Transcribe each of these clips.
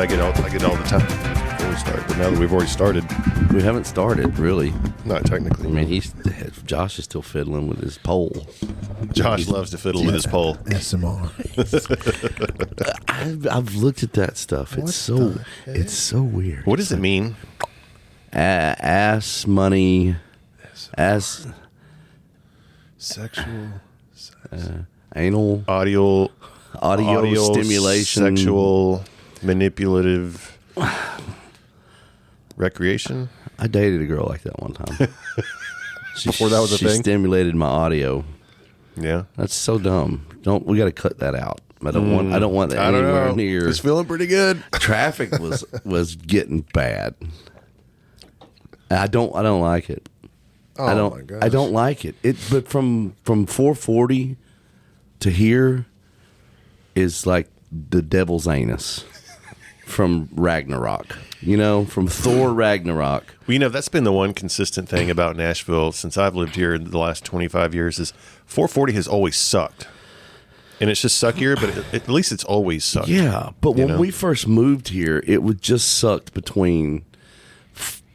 I get all the time before we start. But now that we've already started, We haven't started, really. not technically. I mean, Josh is still fiddling with his pole. Josh loves to fiddle with his pole. SMR. I've looked at that stuff. It's so weird. What does it mean? Ass money, ass Sexual. anal Audio stimulation, sexual, manipulative, recreation. I dated a girl like that one time. Before that was a she thing? stimulated my audio. Yeah. That's so dumb. We got to cut that out. I don't want that I don't anywhere know. near. It's feeling pretty good. Traffic was getting bad. I don't like it. Oh my gosh. I don't like it. But from 440 to here is like the devil's anus from Ragnarok. From Thor Ragnarok. Well, that's been the one consistent thing about Nashville since I've lived here the last 25 years is 440 has always sucked. And it's just suckier, but at least it's always sucked. Yeah, but when we first moved here, it would just sucked between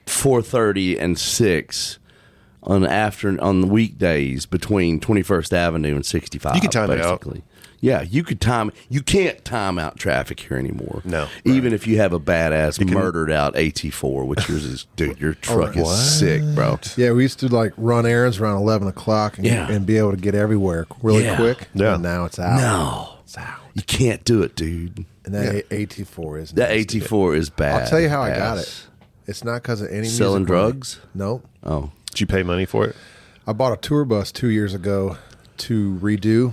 4:30 and 6 on the weekdays between 21st Avenue and 65. You can time it out. Yeah, you could time. You can't time out traffic here anymore. No, even if you have a badass murdered out AT4, which yours is, dude, your truck is sick, bro. Yeah, we used to run errands around 11 o'clock and be able to get everywhere really quick. Yeah. And now it's out. No, It's out. you can't do it, dude. And that AT4 is That nasty. AT4 is bad. I'll tell you how I got it. It's not because of any Selling music money. drugs? Nope. Oh, Did you pay money for it? I bought a tour bus 2 years ago to redo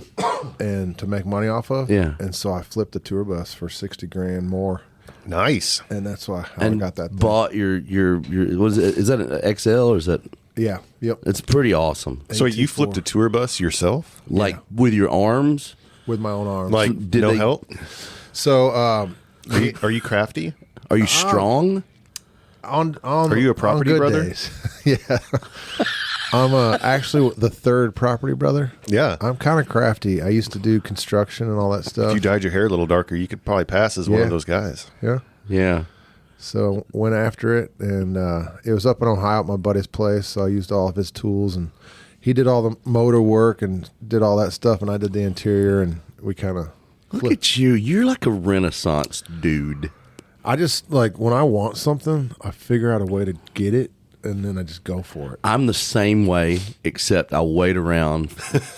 and to make money off of. Yeah. And so I flipped the tour bus for $60,000 more. Nice. And that's why I and got that thing. bought your what is it? Is that an XL or is that? Yeah. Yep. It's pretty awesome. So you AT4. flipped a tour bus yourself? Like with your arms. With my own arms. Like Did no they- help? So Are you crafty? Are you strong? on Are you a property on good brother? days. Yeah. I'm actually the third property brother. Yeah. I'm kind of crafty. I used to do construction and all that If stuff. you dyed your hair a little darker, you could probably pass as one Yeah. of those guys. Yeah. Yeah. So went after it, and it was up in Ohio at my buddy's place. So I used all of his tools, and he did all the motor work and did all that stuff, and I did the interior, and we kind of Look at you. You're like a Renaissance dude. I just when I want something, I figure out a way to get it, and then I just go for it. I'm the same way, except I'll wait around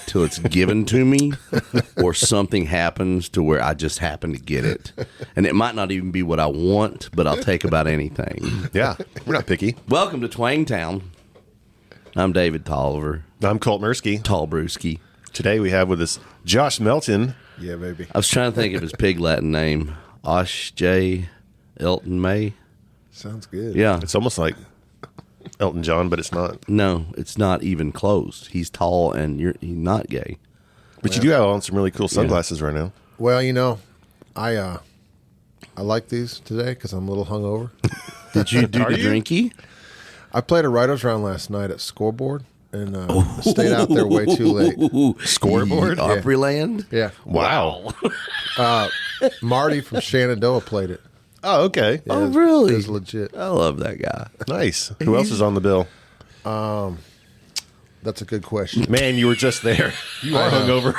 till it's given to me or something happens to where I just happen to get it. And it might not even be what I want, but I'll take about anything. Yeah. We're not picky. Welcome to Twangtown. I'm David Tolliver, I'm Colt Mirsky. Tall Brewski. Today we have with us Josh Melton. Yeah, baby. I was trying to think of his pig Latin name. Osh J. Elton May. Sounds good. Yeah. It's almost like Elton John, but it's not. No, it's not even close. He's tall and he's not gay. But you do have on some really cool sunglasses right now. Well, I like these today because I'm a little hungover. Did you do Are the you? drinky? I played a writer's round last night at Scoreboard and stayed out there way too late. Scoreboard? Opryland? Yeah. Wow. Marty from Shenandoah played it. Oh, okay. Yeah, Oh, really? It was legit. I love that guy. Nice. Who else is on the bill? That's a good question. Man, you were just there. You are hungover.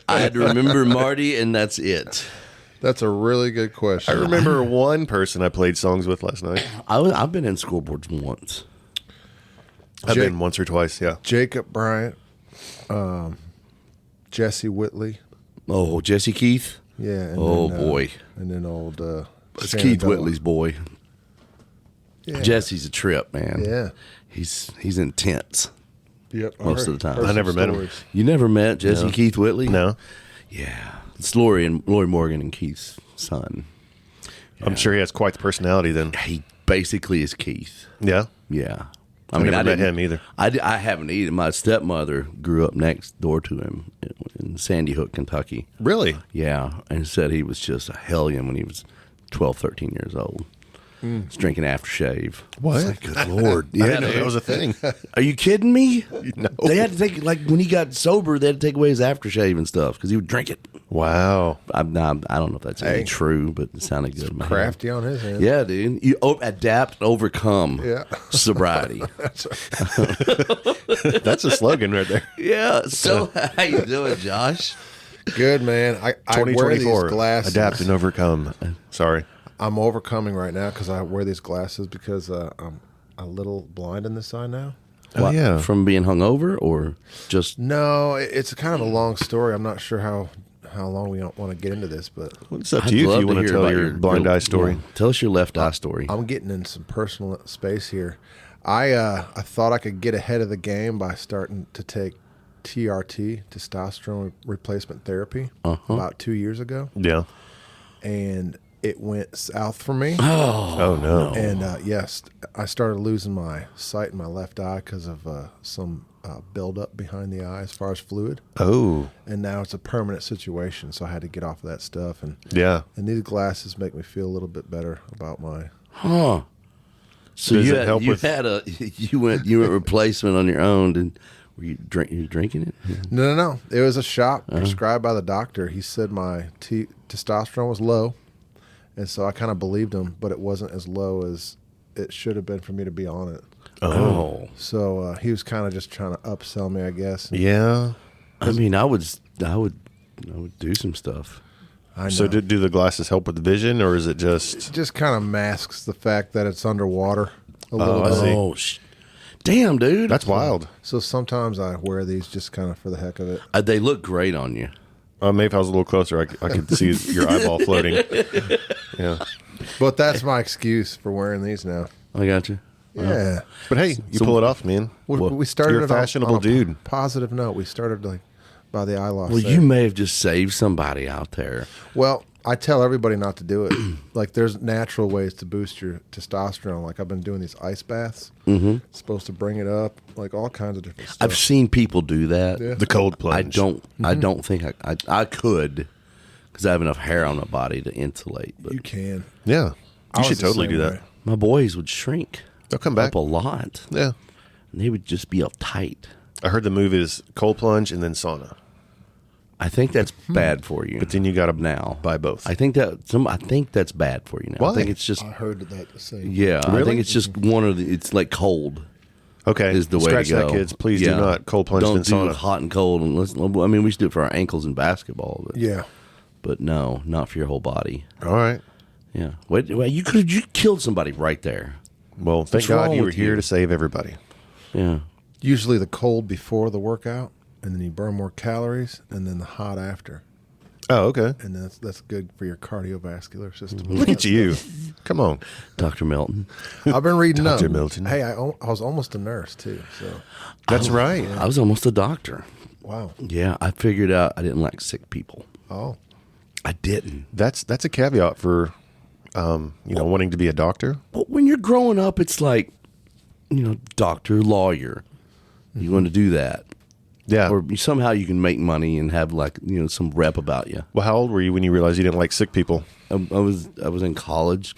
I had to remember Marty, and that's it. That's a really good I question. remember one person I played songs with last night. I've been in scoreboards once. I've been once or twice, yeah. Jacob Bryant, Jesse Whitley. Oh, Jesse Keith? Yeah. And Oh, then, boy. And then old It's Keith Shenandoah. Whitley's boy. Yeah. Jesse's a trip, man. Yeah. He's intense. Yep. Most of the time. heard I never some met him. stories. You never met Jesse No. Keith Whitley? No. Yeah. It's Lori Morgan and Keith's son. I'm sure he has quite the personality then. He basically is Keith. Yeah. Yeah. I never met didn't- him either. I haven't either. My stepmother grew up next door to him in Sandy Hook, Kentucky. Really? Yeah, and said he was just a hellion when he was 12, 13 years old. Was drinking aftershave. What? It's like, good Lord. I didn't know that was a thing. Are you kidding me? No. They had to take, like, when he got sober, they had to take away his aftershave and stuff because he would drink it. Wow. I don't know if that's Hey. true, but it sounded good. in my head. Crafty on his end. Yeah, dude. You adapt and overcome Yeah. sobriety. That's a slogan right there. Yeah. So how you doing, Josh? Good, man. I wear these 2024. glasses. Adapt and overcome. Sorry. I'm overcoming right now because I wear these glasses because I'm a little blind in this eye now. Oh, What, yeah. From being hungover or just No, it's kind of a long story. I'm not sure how long we don't want to get into this, but Well, it's up I'd to you if love you want to hear tell about your blind eye story. yeah. Tell us your left eye story. I'm getting in some personal space here. I thought I could get ahead of the game by starting to take TRT, testosterone replacement therapy, about 2 years ago, Yeah. and it went south for me. Oh, no. And yes, I started losing my sight in my left eye because of some buildup behind the eye as far as fluid. Oh, And now it's a permanent situation, so I had to get off of that stuff. And yeah. these glasses make me feel a little bit better about my. Huh. So Does you it had, help you with- had a you went replacement on your own, and were you drinking it? No. It was a shot prescribed by the doctor. He said my testosterone was low, and so I kind of believed him, but it wasn't as low as it should have been for me to be on it. Oh, So he was kind of just trying to upsell me, I guess. Yeah. I mean, I would do some stuff. I know. So do the glasses help with the vision, or is it just... It just kind of masks the fact that it's underwater a little I bit. see. Oh, damn, dude, That's wild. So sometimes I wear these just kind of for the heck of it. They look great on you. Maybe if I was a little closer, I could see your eyeball floating. Yeah. But that's my excuse for wearing these now. I got you. Yeah. But hey, you So- pull it off, man. We started You're a it on- fashionable on a dude. Positive note. We started like by the eye loss. Well, there. you may have just saved somebody out there. Well, I tell everybody not to do it. Like, there's natural ways to boost your testosterone. Like, I've been doing these ice baths. Mm-hmm. It's supposed to bring it up. Like, all kinds of different stuff. I've seen people do that. Yeah. The cold I plunge. don't think I could, because I have enough hair on my body to insulate. But You can. Yeah. I You should was the totally same do that. way. my boys would shrink They'll come back. up a lot. Yeah. And they would just be uptight. I heard the move is cold plunge and then sauna. I think that's bad for you. But then you got to now buy both. I think that's bad for you now. Why? I think it's just I heard that the same. yeah. I Really? think it's just one of the. It's like cold Okay. is the way Scratch to go. that, kids. Please Yeah. do not cold plunge Don't and do sauna. hot and cold. I mean, we should do it for our ankles in basketball, Yeah. but no, not for your whole body. All right. Yeah. Wait, you killed somebody right there. Well, thank What's God wrong you were with here you? to save everybody. Yeah. Usually the cold before the workout, and then you burn more calories, and then the hot after. Oh, okay. And that's good for your cardiovascular system. Look at you. Come on. Dr. Melton. I've been reading up. Dr. Melton. Hey, I was almost a nurse, too. So, That's right. I was almost a doctor. wow. Yeah, I figured out I didn't like sick people. Oh. I didn't. That's a caveat for wanting to be a doctor. But when you're growing up, it's like, doctor, lawyer. You want to do that. Yeah. Or somehow you can make money and have some rep about you. Well, how old were you when you realized you didn't like sick people? I was in college.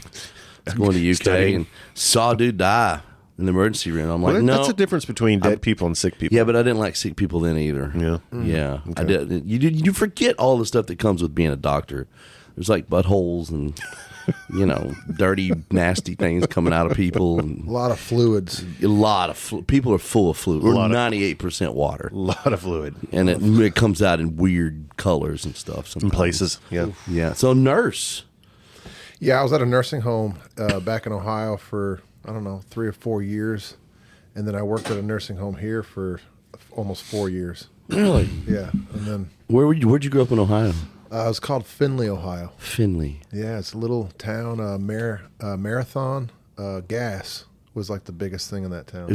I was going to UK Studying. and saw a dude die in the emergency room. I'm like, Well, no. that's the difference between dead people and sick people. Yeah, but I didn't like sick people then either. Yeah. Yeah. I did. You forget all the stuff that comes with being a doctor. There's like buttholes and dirty, nasty things coming out of people, and A lot of fluids. a lot of people are full of fluid. We're lot of- 98% water, A lot of fluid and it comes out in weird colors and stuff. in Sometimes. places. Yeah. Yeah. So nurse. Yeah, I was at a nursing home back in Ohio for, 3 or 4 years. And then I worked at a nursing home here for almost 4 years. Really? Yeah. And then Where'd you grow up in Ohio? it was called Findlay, Ohio. Finley. Yeah, it's a little town. Marathon gas was like the biggest thing in that town.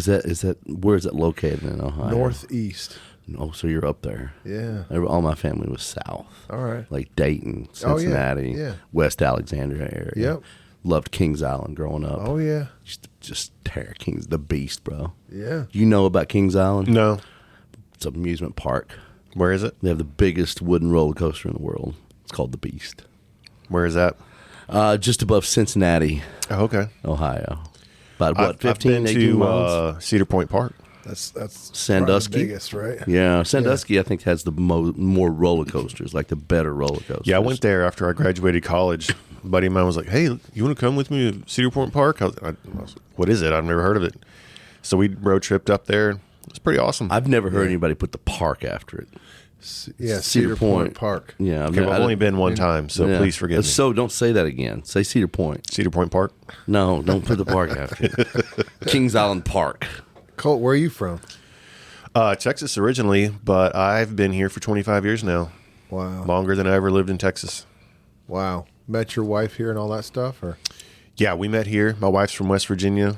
Where is that located in Ohio? Northeast. Oh, so you're up there. Yeah. All my family was south. All right. Like Dayton, Oh, yeah. Cincinnati, Yeah. West Alexandria area. Yep. Loved Kings Island growing up. Oh, yeah. Used to just tear Kings, the beast, bro. Yeah. You know about Kings Island? No. It's an amusement park. Where is it? They have the biggest wooden roller coaster in the world. It's called the Beast. Where is that? Just above Cincinnati, Oh, okay. Ohio. About I've 15, been 18 to miles? Cedar Point Park. That's Sandusky. probably the biggest, right? Yeah, Sandusky I think has the more roller coasters, like the better roller coasters. Yeah, I went there after I graduated college. A buddy of mine was like, "Hey, you want to come with me to Cedar Point Park?" I was like, "What is it? I've never heard of it." So we road tripped up there. It's pretty awesome. I've never heard anybody put the park after it. Yeah, Cedar Point Park. Yeah, Okay, well, I've only been one time, so please forgive me. So don't say that again. Say Cedar Point. Cedar Point Park. No, don't put the park after it. Kings Island Park. Colt, where are you from? Texas originally, but I've been here for 25 years now. Wow. Longer than I ever lived in Texas. Wow. Met your wife here and all that stuff? Or Yeah, we met here. My wife's from West Virginia,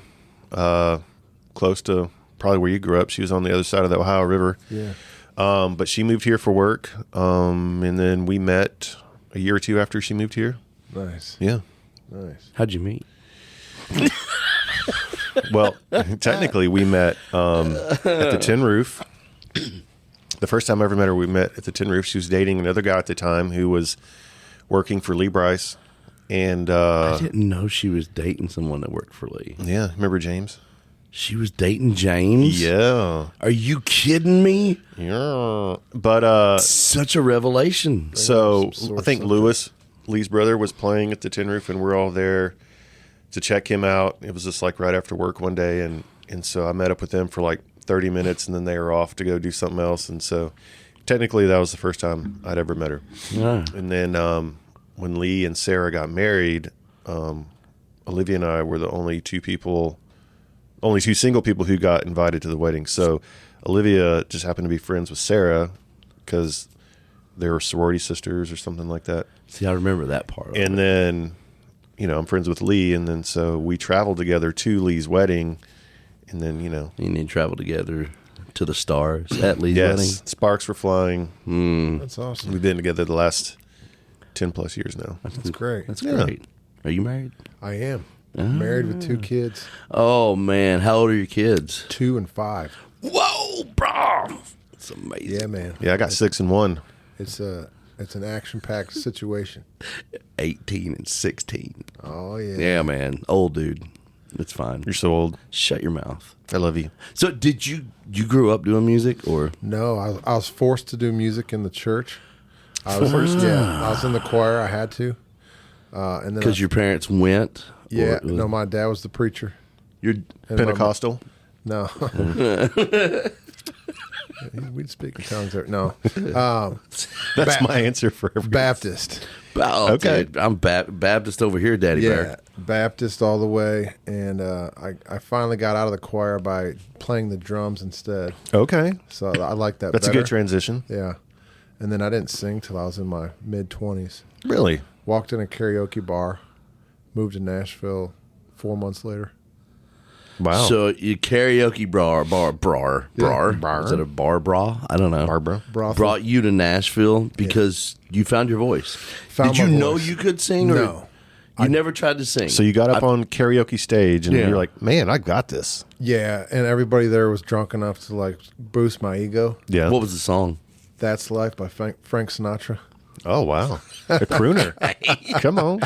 close to probably where you grew up. She was on the other side of the Ohio River. Yeah. But she moved here for work, and then we met a year or two after she moved here. Nice. Yeah. Nice. How'd you meet? Well, technically, we met at the Tin Roof. The first time I ever met her, we met at the Tin Roof. She was dating another guy at the time who was working for Lee Bryce. And I didn't know she was dating someone that worked for Lee. yeah, remember James? She was dating James? Yeah. Are you kidding me? Yeah. But Such a revelation. so Some I think source Lewis, Lee's brother, was playing at the Tin Roof, and we're all there to check him out. It was just like right after work one day, and so I met up with them for like 30 minutes, and then they were off to go do something else. And so technically that was the first time I'd ever met her. Yeah. And then when Lee and Sarah got married, Olivia and I were the only two single people who got invited to the wedding. So Olivia just happened to be friends with Sarah because they were sorority sisters or something like that. See, I remember that part. And then, I'm friends with Lee, and then so we traveled together to Lee's wedding, and then, You need to travel together to the stars at Lee's yes, wedding. sparks were flying. That's awesome. We've been together the last 10 plus years now. That's great. That's Yeah. great. Are you married? I am. Married with 2 kids, Oh, man. How old are your kids? 2 and 5. Whoa, bro. It's amazing. Yeah, man. Yeah, I got 6 and 1. It's an action-packed situation. 18 and 16. Oh yeah. Yeah, man. Old dude. It's fine. You're so old. Shut your mouth. I love you. So did you grew up doing music or? No, I was forced to do music in the church. I was in the choir. I had to. And then Because your parents went? yeah, Or- no, my dad was the preacher. You're And Pentecostal. No. We'd speak in tongues there. No. That's my answer for every. Baptist. oh, Okay. dude, I'm Baptist over here, Daddy Yeah, Bear. Baptist all the way. And I finally got out of the choir by playing the drums instead. Okay. So I like that That's better. a good transition. Yeah. And then I didn't sing till I was in my mid-20s. Really? Walked in a karaoke bar. Moved to Nashville 4 months later. Wow. So you karaoke brar. Bar. Is it a bar bra? I don't know. Barbara. Brothel. Brought you to Nashville because you found your voice. Found Did you my know voice. you could sing? Or No. You never tried to sing. So you got up on karaoke stage, and Yeah. you're like, "Man, I got this." Yeah, and everybody there was drunk enough to like boost my ego. Yeah. What was the song? That's Life by Frank Sinatra. Oh wow, a crooner. Come on.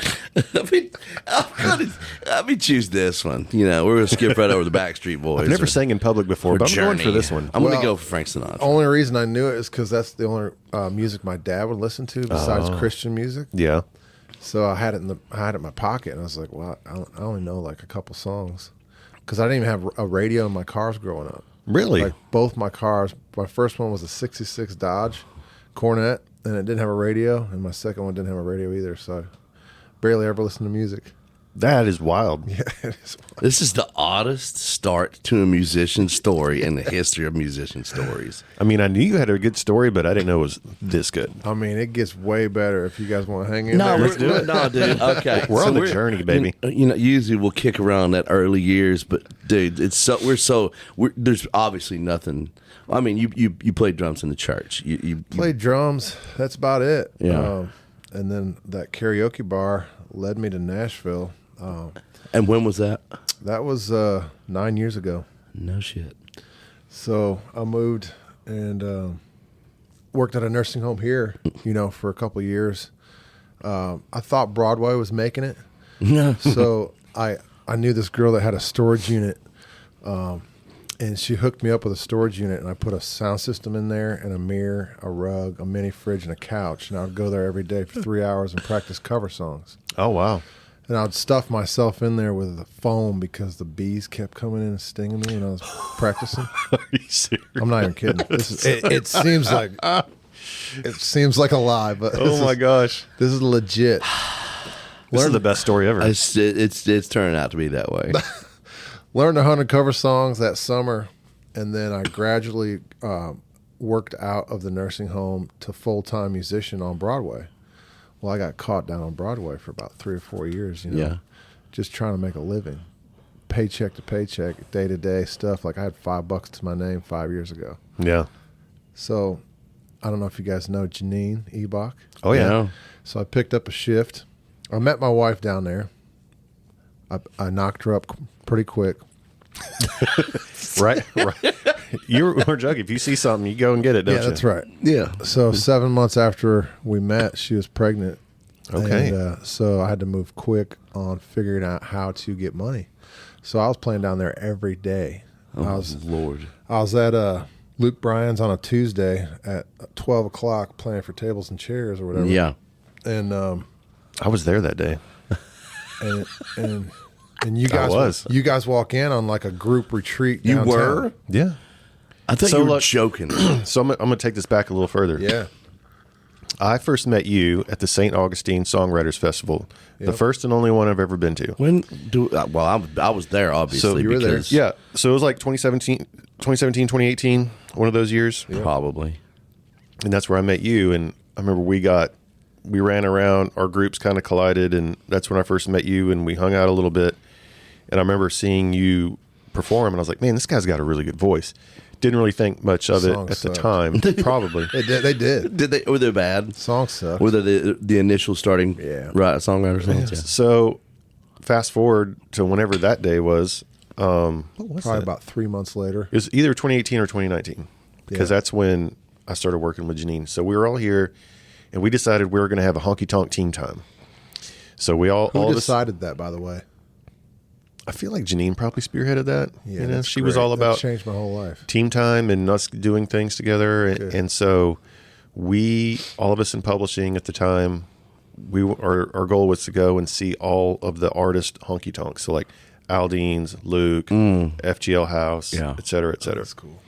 Let me choose this one. We're going to skip right over the Backstreet Boys. I've never sang in public before, but I'm going for this one. I'm going to Well, go for Frank Sinatra. Only reason I knew it is because that's the only music my dad would listen to besides Christian music. Yeah. So I had it in my pocket, and I was like, "Well, I only know like a couple songs," because I didn't even have a radio in my cars growing up. Really? Like both my cars. My first one was a '66 Dodge Cornet, and it didn't have a radio, and my second one didn't have a radio either. So I barely ever listened to music. That is wild. Yeah, it is. This is the oddest start to a musician story in the history of musician stories. I mean, I knew you had a good story, but I didn't know it was this good. I mean, it gets way better if you guys want to hang in No, there. let's do it. No, dude. Okay, We're on the journey, baby. Usually we'll kick around that early years, but dude, there's obviously nothing. I mean, you played drums in the church. You Played drums. That's about it. Yeah. And then that karaoke bar led me to Nashville. And when was that? That was 9 years ago. No shit. So I moved and worked at a nursing home here, for a couple of years. I thought Broadway was making it. No. So I knew this girl that had a storage unit And she hooked me up with a storage unit, and I put a sound system in there and a mirror, a rug, a mini fridge, and a couch. And I would go there every day for 3 hours and practice cover songs. Oh, wow. And I would stuff myself in there with the foam because the bees kept coming in and stinging me when I was practicing. Are you serious? I'm not even kidding. It seems like a lie, but Oh, my gosh. this is legit. This is the best story ever. It's turning out to be that way. Learned 100 cover songs that summer, and then I gradually worked out of the nursing home to full-time musician on Broadway. Well, I got caught down on Broadway for about 3 or 4 years, Yeah. just trying to make a living, paycheck to paycheck, day-to-day stuff. Like I had $5 to my name 5 years ago. Yeah. So I don't know if you guys know Janine Ebach. Oh, yeah. You know? So I picked up a shift. I met my wife down there. I knocked her up pretty quick. Right. You were joking. If you see something, you go and get it, don't you? Yeah, that's right. Yeah. So 7 months after we met, she was pregnant. Okay. And, so I had to move quick on figuring out how to get money. So I was playing down there every day. Oh, Lord. I was at Luke Bryan's on a Tuesday at 12 o'clock playing for tables and chairs or whatever. Yeah. And I was there that day. and you guys walk in on like a group retreat downtown. You were? Yeah. I thought So, you were look- joking. So I'm going to take this back a little further. Yeah. I first met you at the St. Augustine Songwriters Festival, the Yep. first and only one I've ever been to. When do well? I was there obviously. So you were there. because Yeah. So it was like 2017, 2018, one of those years. probably. And that's where I met you. And I remember we ran around, our groups kind of collided, and that's when I first met you, and we hung out a little bit. And I remember seeing you perform, and I was like, man, this guy's got a really good voice. Didn't really think much of it Songs at the sucked. time. Probably. They did. Did they? Were they bad? Songs suck. Were they the initial starting? Yeah. Right. Songwriter songs. Yeah. So fast forward to whenever that day was. What was Probably that? about 3 months later. It was either 2018 or 2019 because Yeah. that's when I started working with Janine. So we were all here, and we decided we were going to have a honky tonk team time. So we all Who of us- decided that, by the way? I feel like Janine probably spearheaded that. Yeah, you know, that's she was great. all That about changed my whole life. team time and us doing things together. And, Good. and so we, all of us in publishing at the time, our goal was to go and see all of the artist honky tonks. So like Aldean's, Luke, FGL House, Yeah. et cetera, et cetera. That's cool.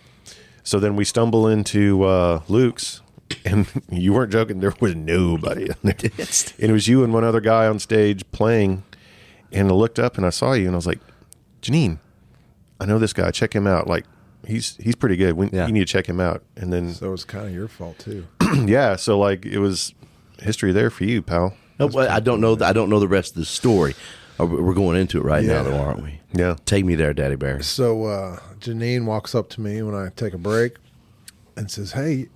So then we stumble into Luke's, and you weren't joking. There was nobody in there. And it was you and one other guy on stage playing. And I looked up and I saw you, and I was like, Janine, I know this guy. Check him out. Like, he's pretty good. Yeah. You need to check him out. And then, So it's kind of your fault too. yeah, so like it was history there for you, pal. No, but I don't know. I don't know the rest of the story. We're going into it right now, Yeah. though, aren't we? Yeah. Take me there, Daddy Bear. So Janine walks up to me when I take a break and says, "Hey,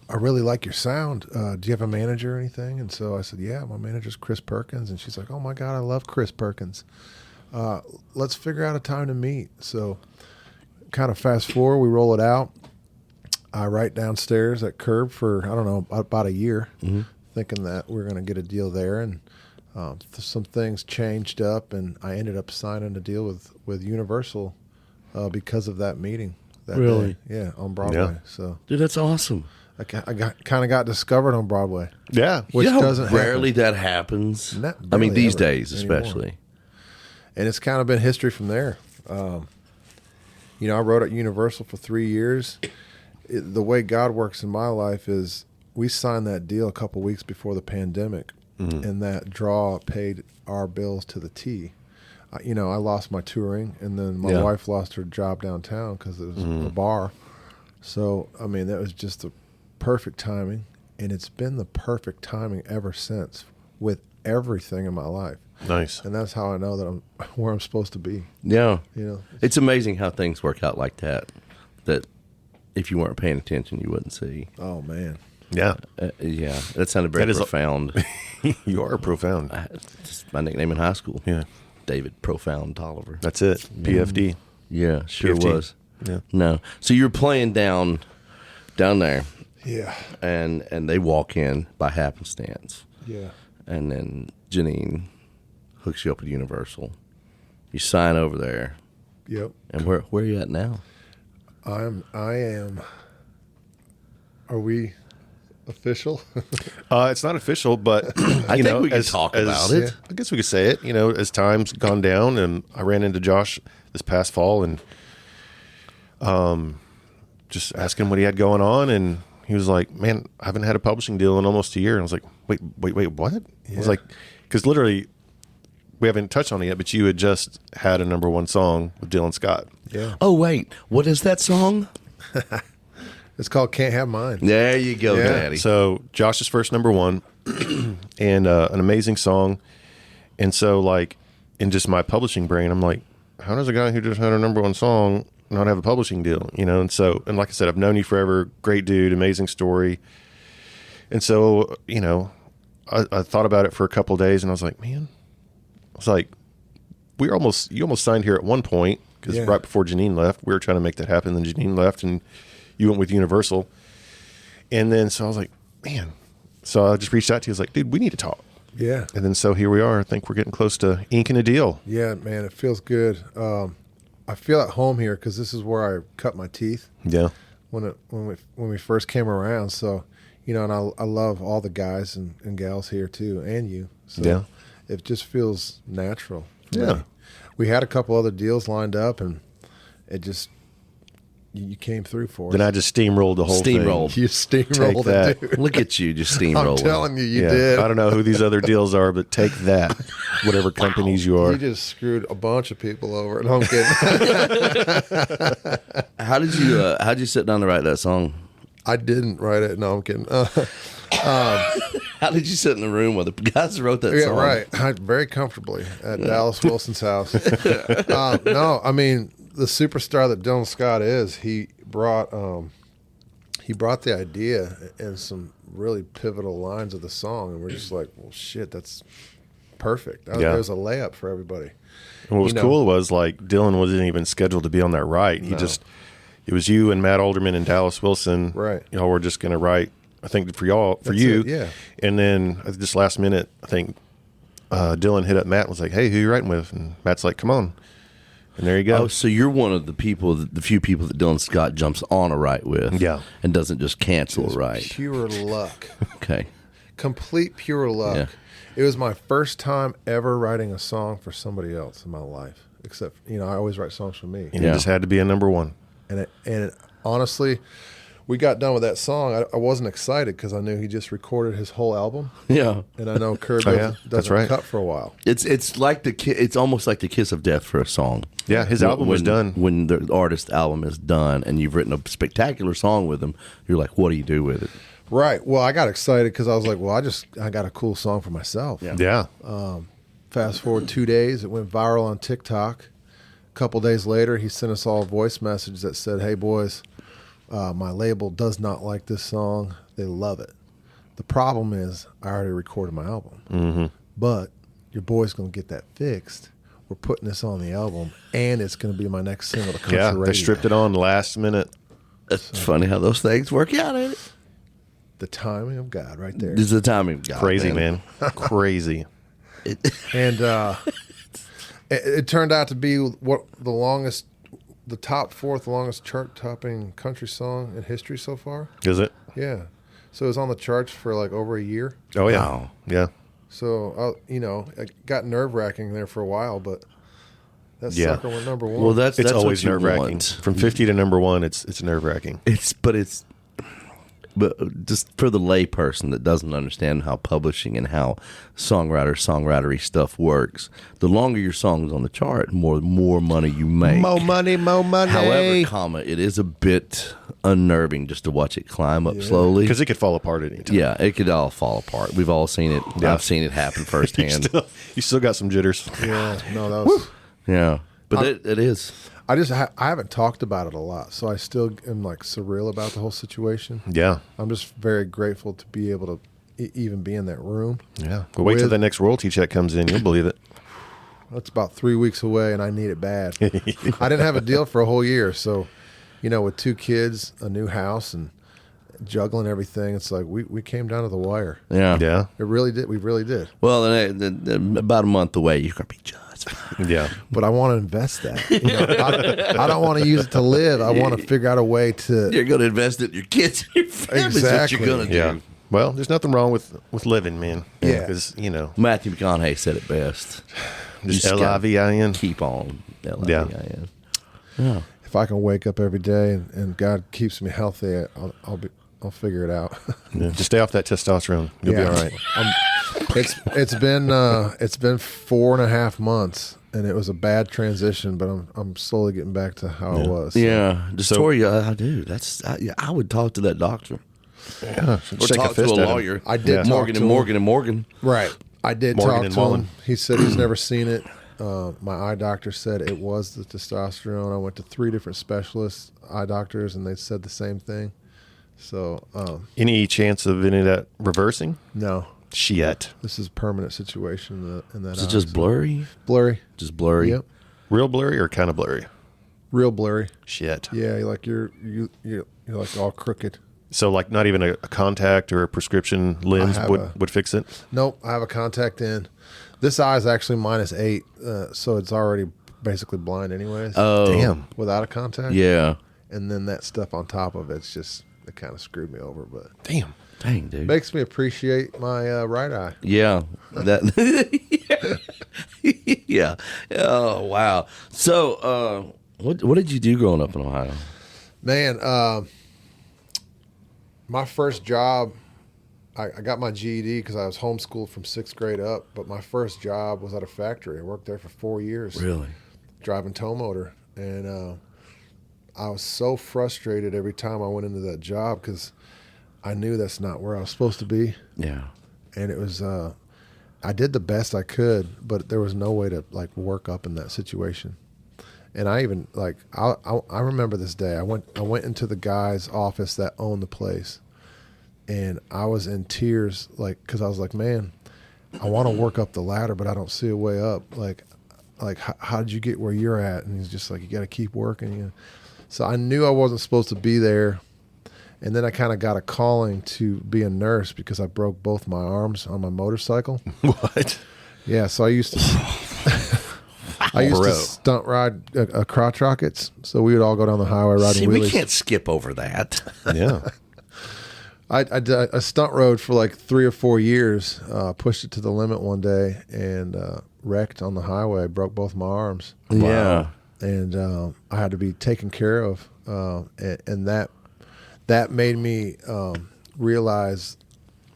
I really like your sound. Do you have a manager or anything?" And so I said, "Yeah, my manager's Chris Perkins." And she's like, "Oh my God, I love Chris Perkins. Let's figure out a time to meet." So kind of fast forward, we roll it out. I write downstairs at Curb for, I don't know, about a year, thinking that we're going to get a deal there. And some things changed up, and I ended up signing a deal with Universal because of that meeting. That Really? day. Yeah, on Broadway. Yeah. So Dude, that's awesome. I kind of got discovered on Broadway, Yeah. which You know how doesn't rarely happen. that happens. Not I mean, barely these ever days, anymore. especially. And it's kind of been history from there. I wrote at Universal for 3 years. The way God works in my life is we signed that deal a couple weeks before the pandemic, and that draw paid our bills to the T. I lost my touring, and then my Yeah. wife lost her job downtown because it was a bar. So, I mean, that was just the perfect timing, and it's been the perfect timing ever since with everything in my life. Nice. And that's how I know that I'm where I'm supposed to be. Yeah. You know, It's amazing how things work out like that. That if you weren't paying attention, you wouldn't see. oh man, Yeah. Yeah, that sounded very That is profound. You are profound. Just my nickname in high school. Yeah. David Profound Tolliver. That's it. PFD. Yeah, sure PFT. was. Yeah. No, so you're playing down there, yeah, and they walk in by happenstance, yeah. and then Janine hooks you up with Universal. You sign over there, Yep. and where are you at now? I am. Are we official? It's not official, but I think we can talk about it. I guess we could say it. As time's gone down, and I ran into Josh this past fall, and just asking him what he had going on, and he was like, "Man, I haven't had a publishing deal in almost a year." And I was like, "Wait, what?" I was like, "Because literally, we haven't touched on it yet, but you had just had a #1 song with Dylan Scott." Yeah. Oh, wait. What is that song? It's called Can't Have Mine. There you go, Yeah. Daddy. So Josh's first #1, and an amazing song. And so, like, in just my publishing brain, I'm like, how does a guy who just had a #1 song not have a publishing deal? And so, and like I said, I've known you forever. Great dude, amazing story. And so, I thought about it for a couple of days, and I was like, man, you almost signed here at one point, because Yeah. right before Janine left, we were trying to make that happen. Then Janine left, and you went with Universal. And then, so I was like, man. So I just reached out to you. I was like, dude, we need to talk. Yeah. And then, so here we are. I think we're getting close to inking a deal. Yeah, man, it feels good. I feel at home here because this is where I cut my teeth Yeah. when we first came around. So, and I love all the guys and gals here too, and you. So Yeah. it just feels natural. for Yeah. me. We had a couple other deals lined up, and it just you came through for us. Then I just steamrolled the whole Steamrolled. You steamrolled Take that. it, dude. Look at you, just I'm steamrolling. telling you, thing. you Yeah. did. I don't know who these other deals are, but take that. Whatever companies you are. You just screwed a bunch of people over. No, I'm kidding. How'd you sit down to write that song? I didn't write it. No, I'm kidding. How did you sit in the room with the guys who wrote that Yeah, song? right. Very comfortably at Dallas Wilson's house. No, I mean the superstar that Dylan Scott is. He brought the idea and some really pivotal lines of the song, and we're just like, well, shit, that's perfect. Yeah. It was a layup for everybody. And what was cool was, like, Dylan wasn't even scheduled to be on that write. It was you and Matt Alderman and Dallas Wilson. Right. Y'all were just going to write, I think, for That's you. it, yeah. And then just last minute, I think Dylan hit up Matt and was like, hey, who you writing with? And Matt's like, come on. And there you go. Oh, so you're one of the few people that Dylan Scott jumps on a write with. Yeah. And doesn't just cancel a write. Pure luck. Okay. Complete pure luck. Yeah. It was my first time ever writing a song for somebody else in my life. Except, I always write songs for me. and Yeah. it just had to be a #1. And honestly, we got done with that song. I wasn't excited because I knew he just recorded his whole album, Yeah. and I know Kurt Oh, yeah. doesn't That's right. cut for a while. It's like it's almost like the kiss of death for a song. Yeah, his album was done. When the artist's album is done and you've written a spectacular song with them, you're like, what do you do with it? Right. Well, I got excited because I was like, well, I got a cool song for myself. Yeah. Yeah. Fast forward 2 days, it went viral on TikTok. A couple days later, he sent us all a voice message that said, hey, boys, my label does not like this song. They love it. The problem is I already recorded my album. But your boy's going to get that fixed. We're putting this on the album, and it's going to be my next single to country Yeah. radio. They stripped it on last minute. It's funny how those things work out, ain't it? The timing of God right there. This is the timing of God. Crazy, man. Crazy. And it turned out to be the top fourth longest chart-topping country song in history so far. Is it? Yeah. So it was on the charts for like over a year. Oh, yeah. Wow. Yeah. So, it got nerve-wracking there for a while, but that Yeah. sucker went #1. Well, that's It's what always you nerve wracking. want. From 50 to #1, it's nerve wracking. But just for the lay person that doesn't understand how publishing and how songwritery stuff works, the longer your song's on the chart, more money you make. More money. However, it is a bit unnerving just to watch it climb up slowly. Because it could fall apart at any time. Yeah, it could all fall apart. We've all seen it. Yeah. I've seen it happen firsthand. You still got some jitters. Yeah, no, that was... Yeah, but it is. I haven't talked about it a lot, so I still am like surreal about the whole situation. Yeah. I'm just very grateful to be able to even be in that room. Yeah. But wait till the next royalty check comes in. You'll believe it. That's about 3 weeks away, and I need it bad. I didn't have a deal for a whole year, so with 2 kids, a new house, and juggling everything, it's like we came down to the wire. Yeah. Yeah. It really did. We really did. Well, then about a month away, you're gonna be judged. It's fine. Yeah. but I want to invest that. I don't want to use it to live. I want to figure out a way to. You're going to invest it in your kids and your family. Exactly. Is what you're going to Yeah. do. Well, there's nothing wrong with living, man. Yeah. Because, Matthew McConaughey said it best. just You gotta LIVIN. Keep on. LIVIN. Yeah. If I can wake up every day and God keeps me healthy, I'll figure it out. Yeah. Just stay off that testosterone. You'll be all right. It's been 4.5 months, and it was a bad transition, but I'm slowly getting back to how it was. Yeah. Dysphoria, I do. I would talk to that doctor. Yeah. Or talk to a lawyer. I did talk Morgan to and him. Morgan and Morgan. Right. I did Morgan talk and to Mullen. him. He said he's never seen it. My eye doctor said it was the testosterone. I went to 3 different specialists, eye doctors, and they said the same thing. So, Any chance of any of that reversing? no, Shit. this is a permanent situation in that Is eye. it just blurry? Blurry. Just blurry? Yep. Real blurry or kind of blurry? Real blurry. Shit. Yeah, you're like all crooked. So, like, not even a contact or a prescription lens have would fix it? Nope, I have a contact in. This eye is actually -8, so it's already basically blind anyways. Oh. Damn. Without a contact. Yeah. And then that stuff on top of it kind of screwed me over, but Damn. Dang, dude. makes me appreciate my right eye. Yeah. That. Yeah. Oh, wow. So, what did you do growing up in Ohio? Man, my first job, I got my GED because I was homeschooled from 6th grade up, but my first job was at a factory. I worked there for 4 years. Really? Driving tow motor. And I was so frustrated every time I went into that job because I knew that's not where I was supposed to be. Yeah. And it was, I did the best I could, but there was no way to like work up in that situation. And I even like, I remember this day. I went into the guy's office that owned the place, and I was in tears, like, because I was like, man, I want to work up the ladder, but I don't see a way up. Like, how did you get where you're at? And he's just like, you got to keep working. So I knew I wasn't supposed to be there. And then I kind of got a calling to be a nurse because I broke both my arms on my motorcycle. What? Yeah, so I used to stunt ride crotch rockets. So we would all go down the highway riding See, wheelies. we can't skip over that. Yeah. I did a stunt road for like 3 or 4 years. Pushed it to the limit one day and wrecked on the highway. Broke both my arms. Yeah. And I had to be taken care of, and that made me realize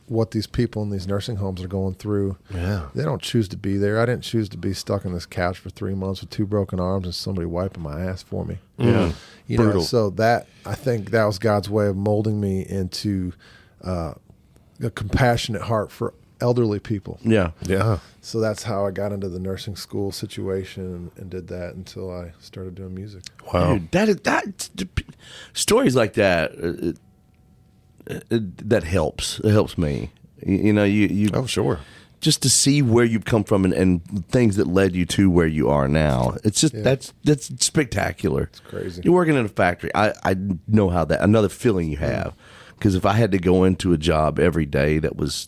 what these people in these nursing homes are going through. Yeah. They don't choose to be there. I didn't choose to be stuck on this couch for 3 months with 2 broken arms and somebody wiping my ass for me. Yeah. You know, Brutal. so that, I think that was God's way of molding me into a compassionate heart for elderly people. Yeah. Yeah. So that's how I got into the nursing school situation and did that until I started doing music. Wow. Dude, that stories like that that helps. It helps me. You know, you Oh, sure. just to see where you've come from and things that led you to where you are now. It's just that's spectacular. It's crazy. You're working in a factory. I know how that another feeling you have, because if I had to go into a job every day that was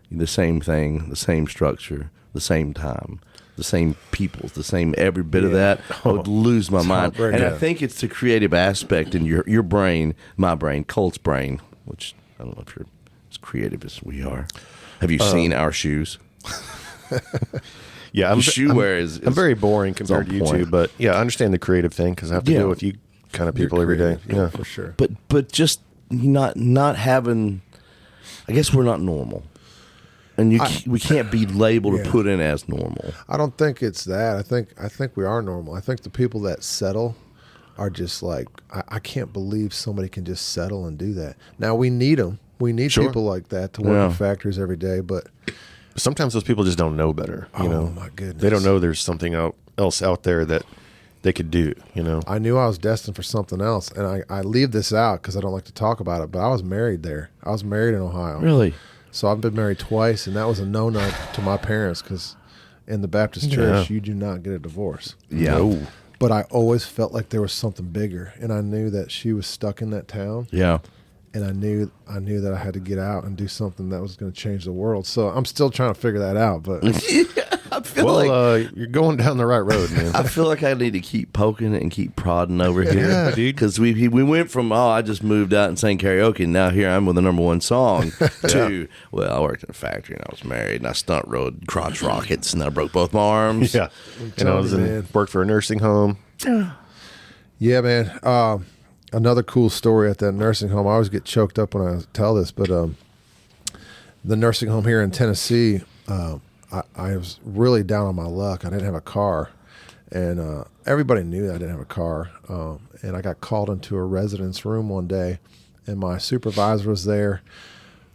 the same thing, the same structure, the same time, the same people, the same every bit of that, I would lose my mind. heartbreaking. And I think it's the creative aspect in your brain, my brain, Colt's brain, which I don't know if you're as creative as we are. Have you seen our shoes? Yeah. The shoe wear is I'm very boring compared on to you two, point. but yeah, I understand the creative thing because I have to Yeah. deal with you kind of people every day. Creative, Yeah. for sure. But just not having. I guess we're not normal, and we can't be labeled or Yeah. put in as normal. I don't think it's that. I think we are normal. I think the people that settle are just like, I can't believe somebody can just settle and do that. Now we need them. We need Sure. people like that to work Yeah. in factories every day. But Sometimes those people just don't know better. You know, my goodness, they don't know there's something else out there that they could do. You know. I knew I was destined for something else, and I leave this out because I don't like to talk about it. But I was married there. I was married in Ohio. Really? So I've been married twice, and that was a no-no to my parents because in the Baptist church, you do not get a divorce. Yeah. No. But I always felt like there was something bigger, and I knew that she was stuck in that town, Yeah. and I knew that I had to get out and do something that was going to change the world. So I'm still trying to figure that out, but I feel you're going down the right road, man. I feel like I need to keep poking it and keep prodding over here. Yeah, dude. Because we went from, I just moved out and sang karaoke, and now here I'm with the number one song, to, well, I worked in a factory, and I was married, and I stunt rode crotch rockets, and I broke both my arms. Yeah. And I was worked for a nursing home. Yeah, man. Another cool story at that nursing home. I always get choked up when I tell this, but the nursing home here in Tennessee, I was really down on my luck. I didn't have a car, and everybody knew that I didn't have a car. And I got called into a residence room one day, and my supervisor was there.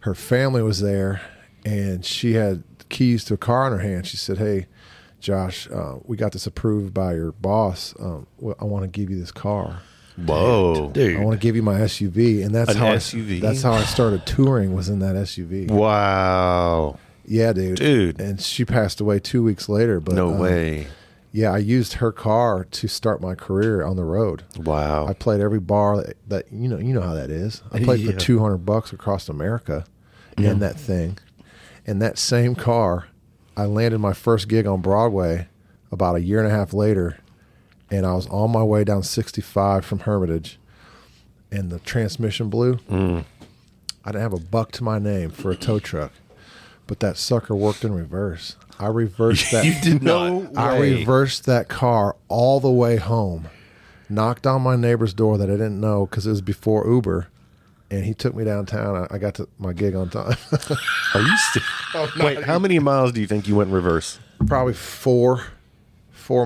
Her family was there, and she had keys to a car in her hand. She said, "Hey, Josh, we got this approved by your boss. I want to give you this car. Whoa, Dude. I want to give you my SUV." And that's An how SUV? that's how I started touring, was in that SUV. Wow. Yeah, dude. And she passed away 2 weeks later. But No way. Yeah, I used her car to start my career on the road. Wow. I played every bar that you know how that is. I played for $200 across America in that thing. And that same car, I landed my first gig on Broadway about a year and a half later, and I was on my way down 65 from Hermitage, and the transmission blew. I didn't have a buck to my name for a tow truck, but that sucker worked in reverse. I reversed that. You did not. I reversed that car all the way home, knocked on my neighbor's door that I didn't know because it was before Uber, and he took me downtown. I got to my gig on time. Are you still? Wait, how many miles do you think you went in reverse? Probably 4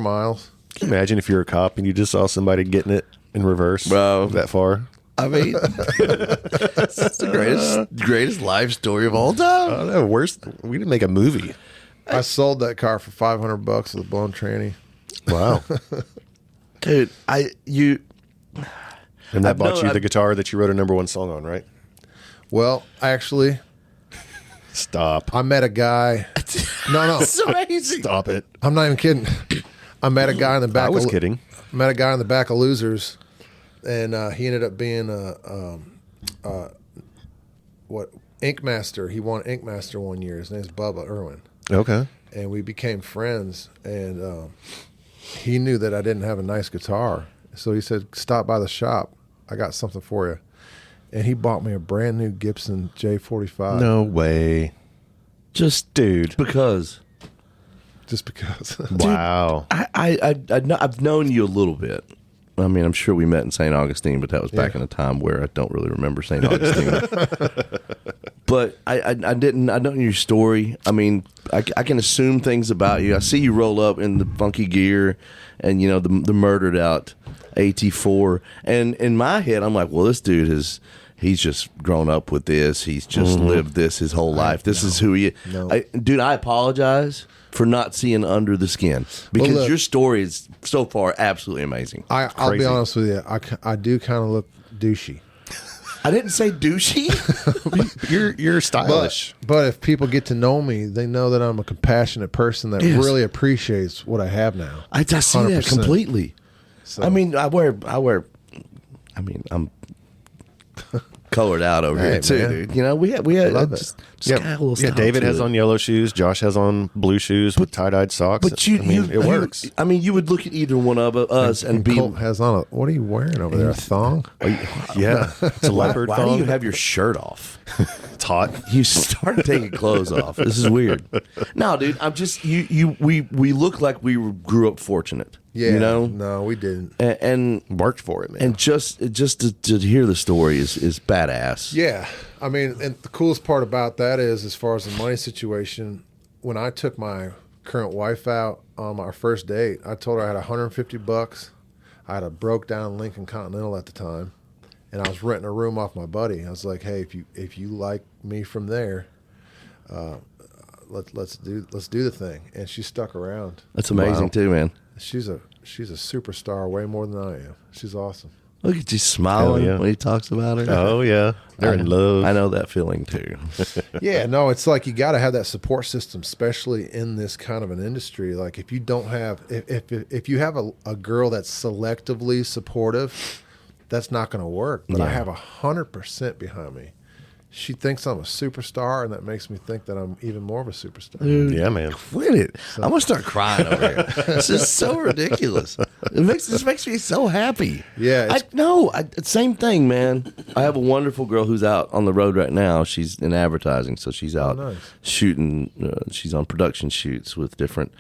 miles. Can you imagine if you're a cop and you just saw somebody getting it in reverse Bro. that far? I mean, it's the greatest life story of all time. I don't know. Worst, we didn't make a movie. I sold that car for $500 with a blown tranny. Wow. Dude, And that bought you the guitar that you wrote a number one song on, right? Well, actually, Stop. I met a guy. No, it's amazing. Stop it. I'm not even kidding. I met a guy in the back. I was kidding. Met a guy in the back of Losers, and he ended up being Ink Master. He won Ink Master one year. His name's Bubba Irwin. Okay. And we became friends, and he knew that I didn't have a nice guitar. So he said, "Stop by the shop. I got something for you." And he bought me a brand new Gibson J45. No way. Just Dude. because. Just because. Wow. I've known you a little bit. I mean, I'm sure we met in St. Augustine, but that was back in a time where I don't really remember St. Augustine. But I don't know your story. I mean, I can assume things about you. I see you roll up in the funky gear and, you know, the murdered out AT4. And in my head, I'm like, well, this dude he's just grown up with this. He's just lived this his whole life. This is who he is. No. Dude, I apologize for not seeing under the skin because look, your story is so far absolutely amazing. I'll be Crazy. honest with you. I do kind of look douchey. I didn't say douchey. You're stylish. But if people get to know me, they know that I'm a compassionate person that Yes. really appreciates what I have now. I see that 100%. completely. So, I mean, I'm colored out over Hey, here too, man. dude. You know, we had Love it. just got a little style David to has it. on yellow shoes. Josh has on blue shoes with tie-dyed socks. But it works. I mean, you would look at either one of us and be. Colt has on a. What are you wearing over there? A thong? Yeah. It's a leopard Why thong. do you have your shirt off? It's hot. You started taking clothes off. This is weird. No, dude, I'm just we look like we grew up fortunate. Yeah. You know, No, we didn't. and Worked for it, man. and just to hear the story is badass. Yeah. I mean, and the coolest part about that is, as far as the money situation, when I took my current wife out on our first date, I told her I had $150. I had a broke down Lincoln Continental at the time, and I was renting a room off my buddy. I was like, "Hey, if you like me from there, let's do the thing." And she stuck around. That's amazing Wow. too, man. She's a superstar, way more than I am. She's awesome. Look at you smiling Hell yeah. when he talks about her. Oh, yeah. They're in love. I know that feeling too. Yeah, no, it's like you got to have that support system, especially in this kind of an industry. Like if you don't have, if you have a girl that's selectively supportive, that's not going to work. But I have 100% behind me. she thinks I'm a superstar, and that makes me think that I'm even more of a superstar. Dude, Yeah, man. quit it. I'm gonna start crying over here. This is so ridiculous. This makes me so happy. Yeah, Same thing, man. I have a wonderful girl who's out on the road right now. She's in advertising, so she's out nice. shooting. She's on production shoots with different,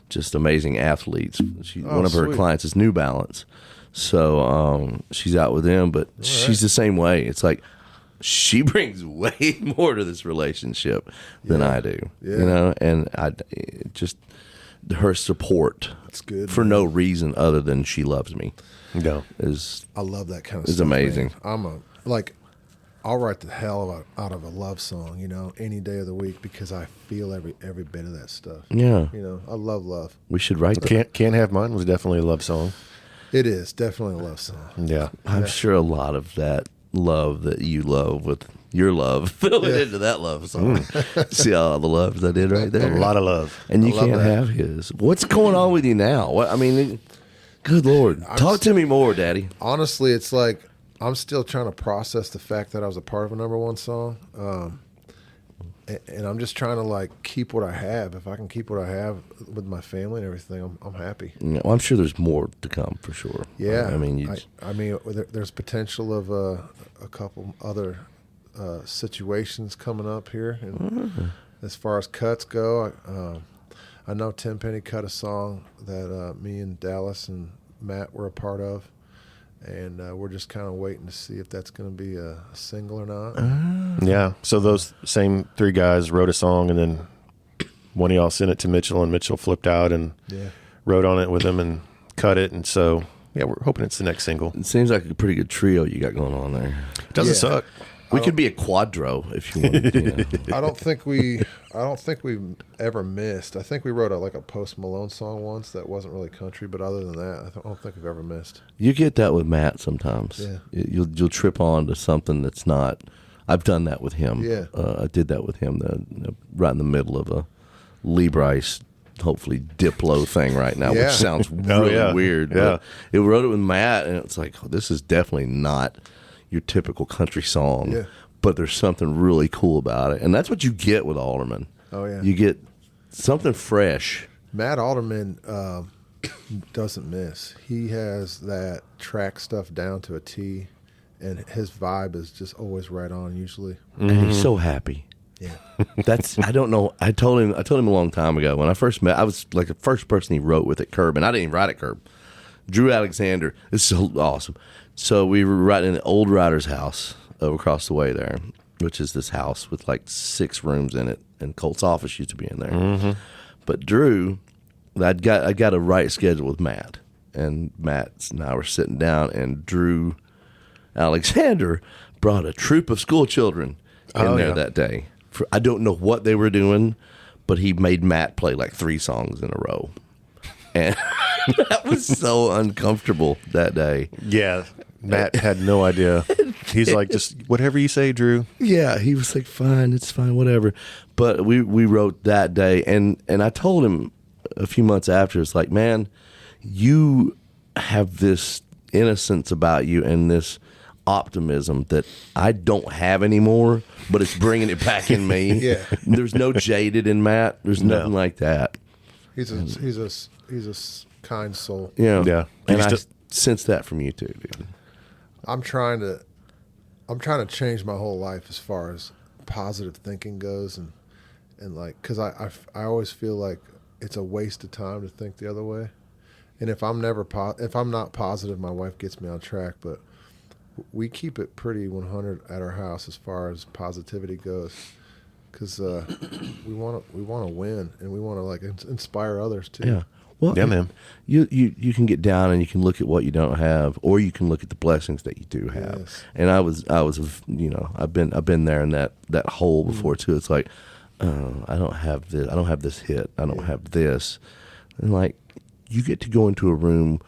just amazing athletes. One of her sweet. clients is New Balance, so she's out with them. But she's the same way. It's like she brings way more to this relationship than I do. Yeah. You know, and just her support. That's good, for man. no reason other than she loves me. No. Is I love that kind of It's stuff. amazing. Man. I'll write the hell out of a love song, any day of the week because I feel every bit of that stuff. Yeah. I love love. We should write that. Can't Have Mine was definitely a love song. It is definitely a love song. Yeah. I'm sure a lot of that love that you love with your love fill it into that love song. See all the loves I did right there? A lot of love. And you I love can't that. have his. What's going on with you now? Good Lord. Talk to me more, Daddy. Honestly, it's like I'm still trying to process the fact that I was a part of a #1 song. And I'm just trying to keep what I have. If I can keep what I have with my family and everything, I'm happy. Yeah, well, I'm sure there's more to come for sure. Yeah, there's potential of a couple other situations coming up here, and as far as cuts go, I know Tenpenny cut a song that me and Dallas and Matt were a part of, and we're just kind of waiting to see if that's going to be a single or not. Yeah. So those same 3 guys wrote a song, and then one of y'all sent it to Mitchell, and Mitchell flipped out and wrote on it with him and cut it. And so, yeah, we're hoping it's the next single. It seems like a pretty good trio you got going on there. Doesn't suck. We could be a quadro if you want. I don't think we've ever missed. I think we wrote a Post Malone song once that wasn't really country, but other than that, I don't think we've ever missed. You get that with Matt sometimes. Yeah. You'll trip on to something that's not. I've done that with him. Yeah. I did that with him right in the middle of a Lee Bryce, hopefully Diplo thing right now, Yeah. which sounds really weird. Yeah. But it wrote it with Matt, and it's like, this is definitely not your typical country song. Yeah. But there's something really cool about it, and that's what you get with Alderman. Oh, yeah. You get something fresh. Matt Alderman doesn't miss. He has that track stuff down to a T, and his vibe is just always right on. Usually, And he's so happy. yeah, I don't know. I told him a long time ago when I first met. I was like the first person he wrote with at Curb, and I didn't even write at Curb. Drew Alexander. This is so awesome. So we were writing in the old writer's house over across the way there, which is this house with 6 rooms in it, and Colt's office used to be in there. But Drew, I got a write schedule with Matt, and Matt and I were sitting down, and Drew Alexander brought a troop of school children in there that day. I don't know what they were doing, but he made Matt play 3 songs in a row. And that was so uncomfortable that day. Yeah. Matt had no idea. He's like, just whatever you say, Drew. Yeah, he was like, fine, it's fine, whatever. But we wrote that day, and I told him a few months after, it's like, man, you have this innocence about you and this optimism that I don't have anymore, but it's bringing it back in me. Yeah. There's no jaded in Matt. There's nothing like that. he's a kind soul. Yeah. Yeah. And He's I just- sense that from you too, dude. I'm trying to change my whole life as far as positive thinking goes, and because I always feel like it's a waste of time to think the other way, and if I'm not positive, my wife gets me on track. But we keep it pretty 100 at our house as far as positivity goes, because we want to win, and we want to inspire others too. Yeah. Well, Yeah, man. You can get down and you can look at what you don't have, or you can look at the blessings that you do have. Yes. And I was I've been there in that hole before too. It's like, I don't have this. I don't have this hit. I don't have this. And you get to go into a room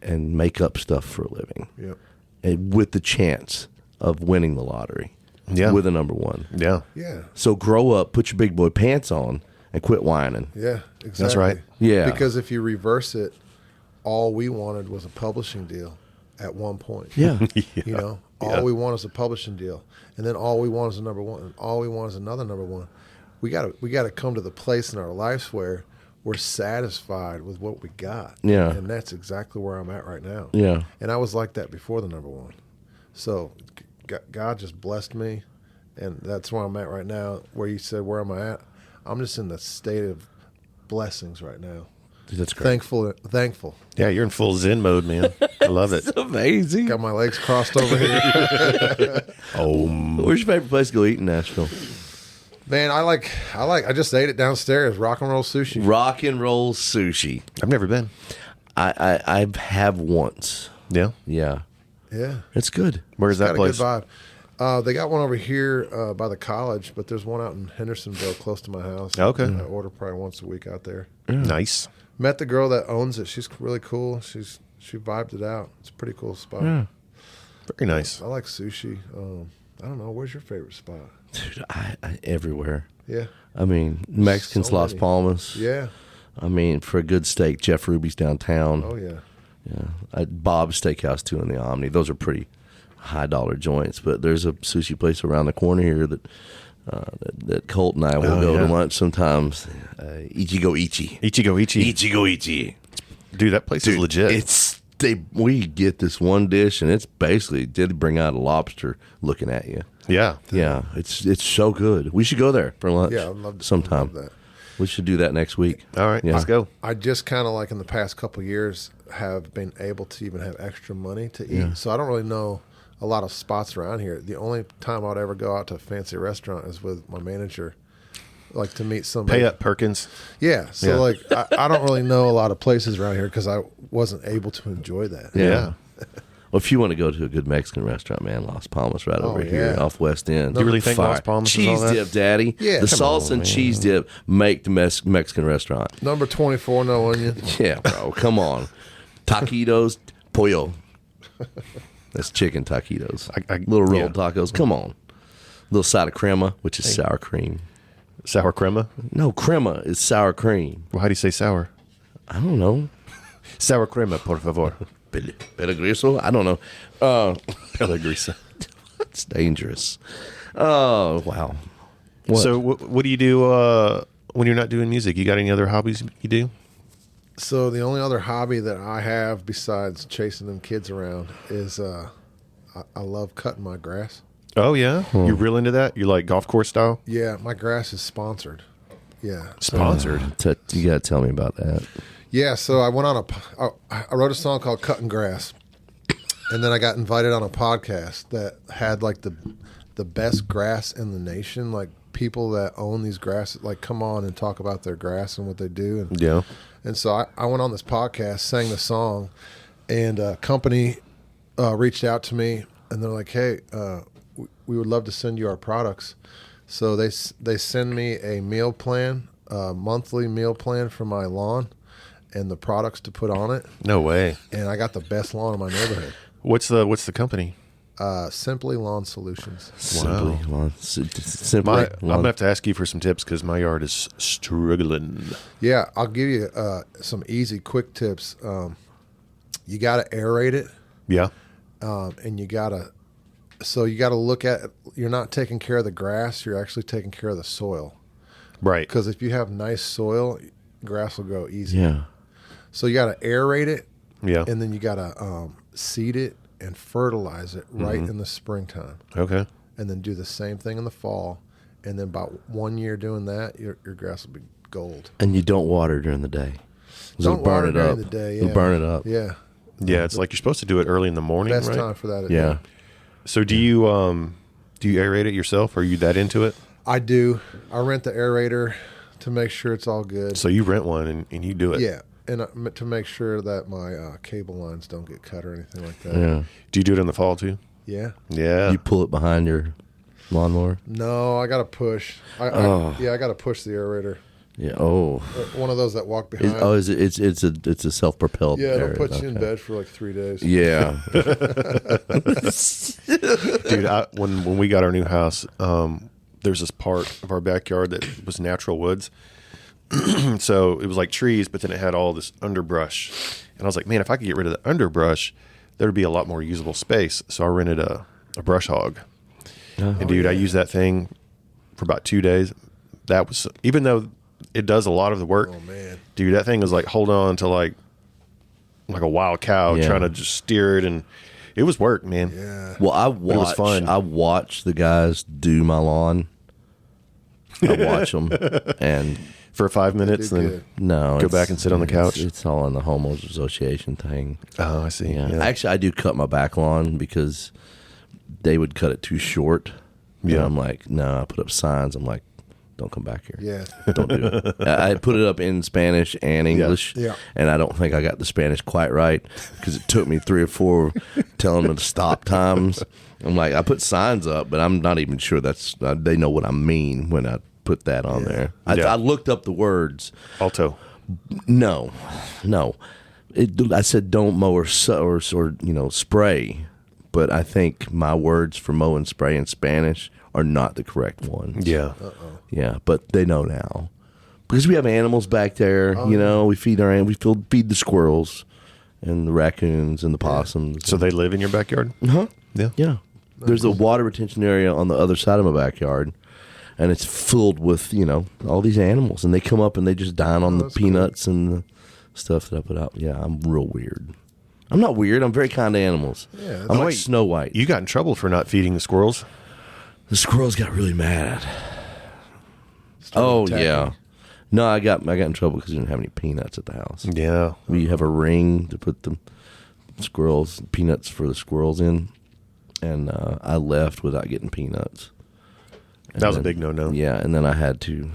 and make up stuff for a living, Yep. and with the chance of winning the lottery. Yeah. With a #1. Yeah. Yeah. So grow up, put your big boy pants on, and quit whining. Yeah, exactly. right. Yeah. Because if you reverse it, all we wanted was a publishing deal. at one point. Yeah. You know, all we want is a publishing deal, and then all we want is a number one, and all we want is another number one. We got to come to the place in our lives where we're satisfied with what we got. Yeah. And that's exactly where I'm at right now. Yeah. And I was like that before the number one. So God just blessed me, and that's where I'm at right now. Where you said, where am I at? I'm just in the state of blessings right now. Dude, that's great. Thankful. Yeah, you're in full Zen mode, man. I love it. It's amazing. Got my legs crossed over here. Where's your favorite place to go eat in Nashville? Man, I just ate it downstairs. Rock and roll sushi. Rock and roll sushi. I've never been. I have once. Yeah. Yeah. Yeah. It's good. Where's that Got place? a good vibe. They got one over here by the college, but there's one out in Hendersonville close to my house. Okay. I order probably once a week out there. Nice. Met the girl that owns it. She's really cool. She vibed it out. It's a pretty cool spot. Yeah. Very nice. I like sushi. I don't know. Where's your favorite spot? Dude, I everywhere. Yeah. I mean, Mexicans, So Las many. Palmas. Yeah. I mean, for a good steak, Jeff Ruby's downtown. Oh, yeah. Yeah. Bob's Steakhouse, too, in the Omni. Those are pretty high-dollar joints. But there's a sushi place around the corner here that Colt and I will go to lunch sometimes. Ichigo Ichi. Ichigo Ichi. Ichigo Ichi. Dude, that place is legit. We get this one dish, and it's basically did bring out a lobster looking at you. Yeah. Yeah, it's so good. We should go there for lunch. Yeah, I'd love to sometime. love that. We should do that next week. All right, Yeah. let's go. I just kind of like in the past couple of years have been able to even have extra money to eat. So I don't really know a lot of spots around here. The only time I'd ever go out to a fancy restaurant is with my manager, like to meet somebody. Pay up, Perkins. Yeah. So Yeah. like I don't really know a lot of places around here because I wasn't able to enjoy that. Yeah. Well, if you want to go to a good Mexican restaurant, man, Las Palmas right over here yeah. off West End. You really think Las Palmas is all cheese that? dip, Daddy? Yeah. The Come salsa and cheese dip make the Mexican restaurant. Number 24, no onion. Yeah, bro. Come on. Taquitos, pollo. That's chicken taquitos. Little rolled tacos. Come on. Little side of crema, which is sour cream. Sour crema? No, crema is sour cream. Well, how do you say sour? I don't know. Sour crema, por favor. Pellegriso? I don't know. Pellegrisa. It's dangerous. Oh, wow. What? So what do you do when you're not doing music? You got any other hobbies you do? So the only other hobby that I have besides chasing them kids around is I love cutting my grass. Oh, yeah? You're real into that? You like golf course style? Yeah, my grass is sponsored. Yeah. Sponsored. You got to tell me about that. Yeah, so I went on I wrote a song called Cutting Grass. And then I got invited on a podcast that had like the best grass in the nation, like people that own these grasses, like come on and talk about their grass and what they do. And, Yeah. and so I went on this podcast, sang the song, and a company reached out to me and they're like, hey, we would love to send you our products. So they send me a meal plan, a monthly meal plan for my lawn and the products to put on it. No way. And I got the best lawn in my neighborhood. What's the company? Simply Lawn Solutions. Simply. Wow. Simply. I'm going to have to ask you for some tips because my yard is struggling. Yeah, I'll give you some easy, quick tips. You got to aerate it, Yeah. and you got to look at, you're not taking care of the grass, you're actually taking care of the soil. Right. Because if you have nice soil, grass will grow easy. Yeah. So you got to aerate it, Yeah. and then you got to seed it and fertilize it right in the springtime. Okay. And then do the same thing in the fall. And then about 1 year doing that, your grass will be gold. And you don't water during the day. Don't burn water it during up. the day. It'll Yeah. burn it up. Yeah. Yeah, it's like you're supposed to do it early in the morning, Best right? time for that. Yeah. So do you aerate it yourself? Are you that into it? I do. I rent the aerator to make sure it's all good. So you rent one and you do it. Yeah. And to make sure that my cable lines don't get cut or anything like that. Yeah. Do you do it in the fall too? Yeah. Yeah. You pull it behind your lawnmower. No, I got to push. I got to push the aerator. Yeah. Oh. One of those that walk behind. It's a self-propelled. yeah, it'll aerator. put you in Okay. bed for like 3 days. Yeah. Dude, when we got our new house, there's this part of our backyard that was natural woods. So it was like trees, but then it had all this underbrush. And I was like, man, if I could get rid of the underbrush, there'd be a lot more usable space. So I rented a brush hog. And dude, I used that thing for about 2 days. That was, even though it does a lot of the work, dude, that thing was like hold on to like a wild cow trying to just steer it, and it was work, man. Yeah. Well, it was fun. I watch the guys do my lawn. I watch them, and for 5 minutes, then go back and sit on the couch. It's all in the homeowners association thing. Oh, I see. Yeah. Actually, I do cut my back lawn because they would cut it too short. Yeah. And I'm like, no, I put up signs. I'm like, don't come back here. Yeah. Don't do it. I put it up in Spanish and English. Yeah. And I don't think I got the Spanish quite right because it took me 3 or 4 telling them to stop times. I'm like, I put signs up, but I'm not even sure they know what I mean when I put that on there. I looked up the words. Alto. No. I said don't mow or spray, but I think my words for mow and spray in Spanish are not the correct ones. Yeah. Yeah, but they know now because we have animals back there. We feed feed the squirrels and the raccoons and the possums. So they live in your backyard? Uh-huh. Yeah. There's a water retention area on the other side of my backyard, and it's filled with all these animals, and they come up and they just dine on the peanuts and the stuff that I put out. Yeah, I'm real weird. I'm not weird. I'm very kind to animals. Yeah, I'm like Snow White. You got in trouble for not feeding the squirrels. The squirrels got really mad. Yeah. No, I got in trouble because we didn't have any peanuts at the house. Yeah. We have a ring to put the peanuts for the squirrels in, and I left without getting peanuts. That was a big no-no. Yeah, and then I had to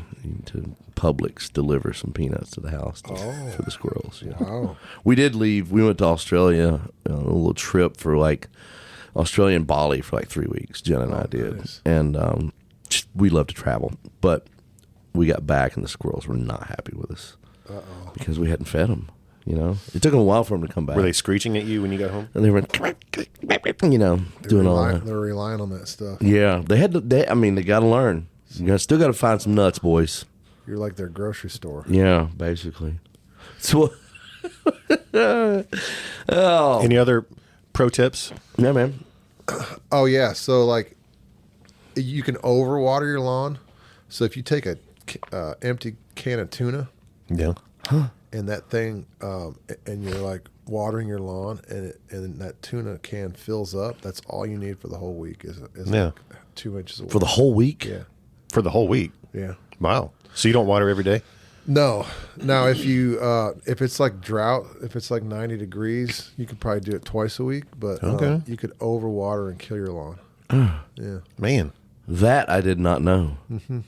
Publix deliver some peanuts to the house for the squirrels. Yeah. Wow. We did leave. We went to Australia, a little trip for Australia and Bali for 3 weeks. Jen and I did. Nice. And we love to travel. But we got back and the squirrels were not happy with us because we hadn't fed them. It took them a while for them to come back. Were they screeching at you when you got home? And they were, doing all that. They're relying on that stuff. Yeah, they had to. They got to learn. Still got to find some nuts, boys. You're like their grocery store. Yeah, basically. So, any other pro tips? Yeah, man. Oh yeah, so you can overwater your lawn. So if you take a empty can of tuna, and that thing, and you're watering your lawn, and that tuna can fills up, that's all you need for the whole week is 2 inches of water. For the whole week? Yeah. For the whole week? Yeah. Wow. So you don't water every day? No. Now, if you if it's drought, if it's 90 degrees, you could probably do it twice a week. But you could overwater and kill your lawn. Yeah, man, that I did not know. Mm-hmm.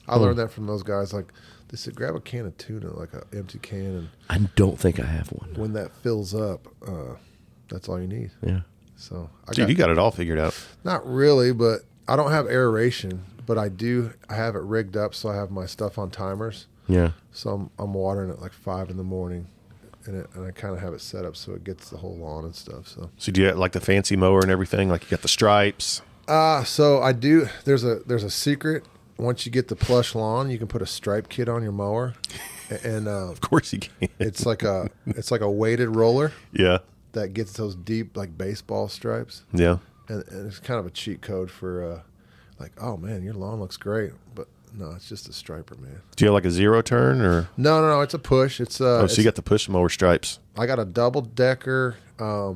I learned that from those guys. They said, grab a can of tuna, an empty can, and I don't think I have one. When that fills up, that's all you need. Yeah. So, you got it all figured out. Not really, but I don't have aeration. But I have it rigged up so I have my stuff on timers. Yeah. So I'm watering at 5 in the morning, and I kind of have it set up so it gets the whole lawn and stuff. So do you have the fancy mower and everything? You got the stripes? So I do. There's a secret. Once you get the plush lawn, you can put a stripe kit on your mower, and of course you can. It's like a weighted roller. Yeah. That gets those deep baseball stripes. Yeah. And it's kind of a cheat code for. Oh man, your lawn looks great, but no, it's just a striper, man. Do you have a zero turn or? No, it's a push. It's so you got the push mower stripes. I got a double decker. I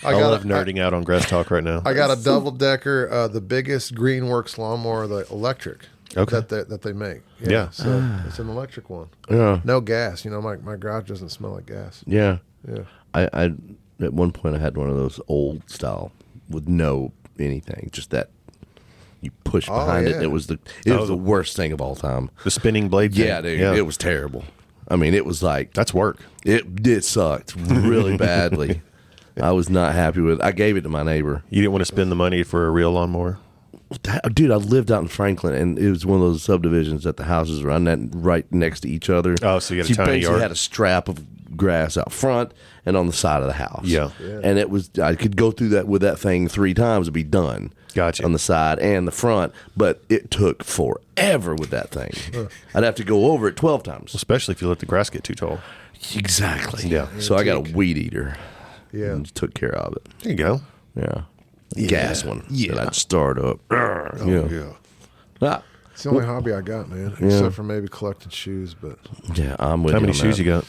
love nerding out on grass talk right now. I got a double decker, the biggest Greenworks lawnmower, the electric. Okay. That they make. Yeah. So it's an electric one. Yeah. No gas. My garage doesn't smell like gas. Yeah. Yeah. I at one point I had one of those old style with no anything, just that you push behind it. And it was the worst thing of all time. The spinning blade thing. Yeah, dude, it was terrible. It was that's work. It sucked really badly. I was not happy with it. I gave it to my neighbor. You didn't want to spend the money for a real lawnmower? Dude, I lived out in Franklin, and it was one of those subdivisions that the houses were right next to each other. Oh, so you had a tiny yard. Had a strap of grass out front and on the side of the house. Yeah. And I could go through that with that thing 3 times and be done. Gotcha. On the side and the front, but it took forever with that thing. I'd have to go over it 12 times. Especially if you let the grass get too tall. Exactly. Yeah. So I got a weed eater. Yeah. And took care of it. There you go. Yeah. Gas one. Yeah. That I'd start up. Yeah. Ah. It's the only hobby I got, man, except for maybe collecting shoes. But Yeah, I'm with How you many on shoes that. you got?